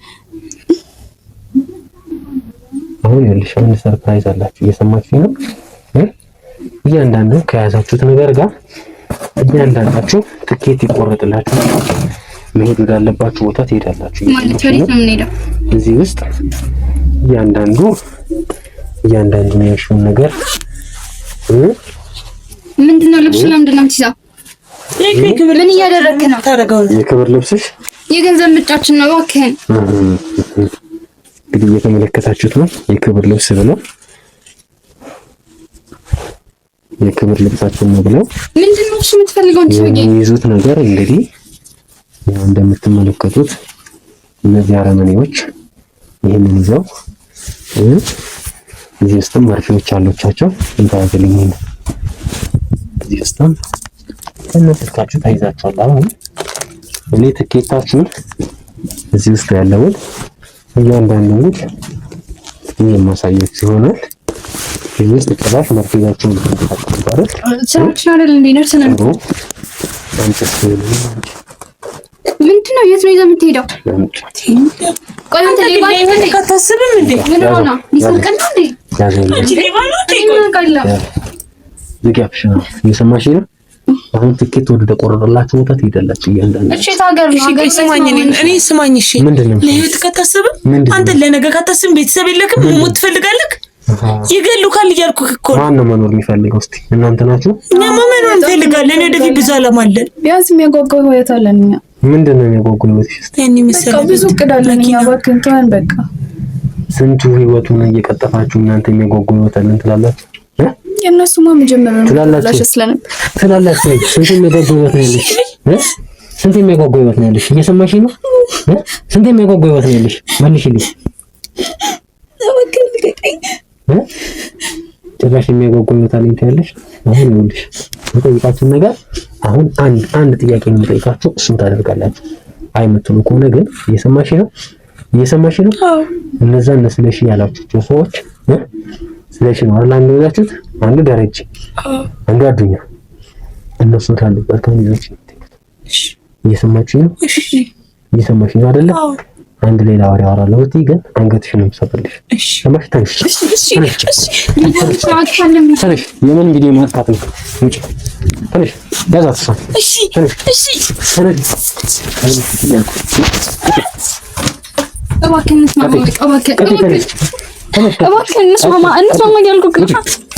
አሁን ይኸውልሽ አንድ ሰርፕራይዝ አላችሁ። እየሰማችሁ ነው? እያንዳንዱ ከያዛችሁት ነገር ጋር እያንዳንዳችሁ ትኬት ይቆረጥላችሁ። መሄድ ወዳለባችሁ ቦታ ትሄዳላችሁ። ማለት ወዴት ነው የምንሄደው? እዚህ ውስጥ እያንዳንዱ የሚያሽውን ነገር ምንድነው? ልብስ ለምንድን ነው የምትይዘው? ምን እያደረግክ ነው? የክብር ልብስሽ የገንዘብ ምጫችን ነው። እባክህን እንግዲህ እየተመለከታችሁት ነው። የክብር ልብስ ብለው የክብር ልብሳችን ነው ብለው ምንድነው እሱ የምትፈልገው? የሚይዙት ነገር እንግዲህ ያው እንደምትመለከቱት እነዚህ አረመኔዎች ይሄንን ይዘው እዚህ ውስጥም መርፌዎች አሉቻቸው እንታያገለኝ ነው። እዚህ ውስጥም ስልካችሁ ታይዛችኋል። አሁን እኔ ትኬታችሁን እዚህ ውስጥ ያለውን እያንዳንዱን የማሳያችሁ ይሆናል። እዚህ ውስጥ ጭራሽ መርፌያችሁን ታጥቁታል። ስራችን አይደል እንዴ? ነርስ ነን። ምንድነው? የት ነው ይዘህ የምትሄደው? ቆይ አንተ ሌባ ነህ ካታስብም እንዴ? ምን ሆነ? ይሰልቀና እንዴ? ሌባ ነው እንዴ? ዝጋብሽ ነው የሰማሽ ነው። አሁን ትኬት ወደ ተቆረጠላችሁ ቦታ ትሄዳላችሁ እያንዳንዱ። እሺ ታገር ነው አገር ስማኝ። እኔ ስማኝ። እሺ ለህይወት ካታስብም አንተ ለነገ ካታስብም ቤተሰብ የለክም? ሞት ትፈልጋለህ? ይገሉካል እያልኩህ እኮ ነው። ማን ነው መኖር የሚፈልገው? እስቲ እናንተ ናችሁ? እኛማ መኖር እንፈልጋለን። ወደፊት ብዙ አላማ አለን። ቢያንስ የሚያጓጓ ህይወት አለን እኛ። ምንድነው የሚያጓጓ ህይወት? እስቲ እኔ መሰለኝ ብዙ እቅድ አለን እኛ። እባክህን ተወን በቃ። ስንቱ ህይወቱን እየቀጠፋችሁ እናንተ የሚያጓጓው ህይወትን ትላላችሁ። የእነሱማ መጀመሪያ ነው ትላላችሁ። ስንት የሚያጓጓው ህይወት ነው ያለሽ? ስንት የሚያጓጓው ህይወት ነው ያለሽ? እየሰማሽ ነው? ስንት የሚያጓጓው ህይወት ነው ያለሽ? መልሽልኝ። ጭራሽ የሚያጓጓው ህይወት አለኝ ትያለሽ። አሁን ይኸውልሽ የምጠይቃችሁ ነገር አሁን አንድ ጥያቄ ነው የምጠይቃችሁ፣ እሱን ታደርጋላችሁ። አይ የምትሉ ከሆነ ግን እየሰማሽ ነው? እነዛ ስለሺ ያላችሁ ሰዎች ስለሺ ነው አይደል? አንዱ ያላችሁት አንዱ ደረጀ አንዱ አዱኛ እነሱ ካሉበት ከሚዞች እየሰማችሁ ነው? እየሰማሽ ነው አይደለ? አንድ ሌላ ወሬ አወራለሁ ብትይ ግን አንገትሽን ነው የምሰብርልሽ። ሰማሽ? ተነሽ። የምን ቪዲዮ ማጥፋት ነው? ውጪ ተነሽ። ያዛት እሷን። እባክህ እንስማማ እያልኩህ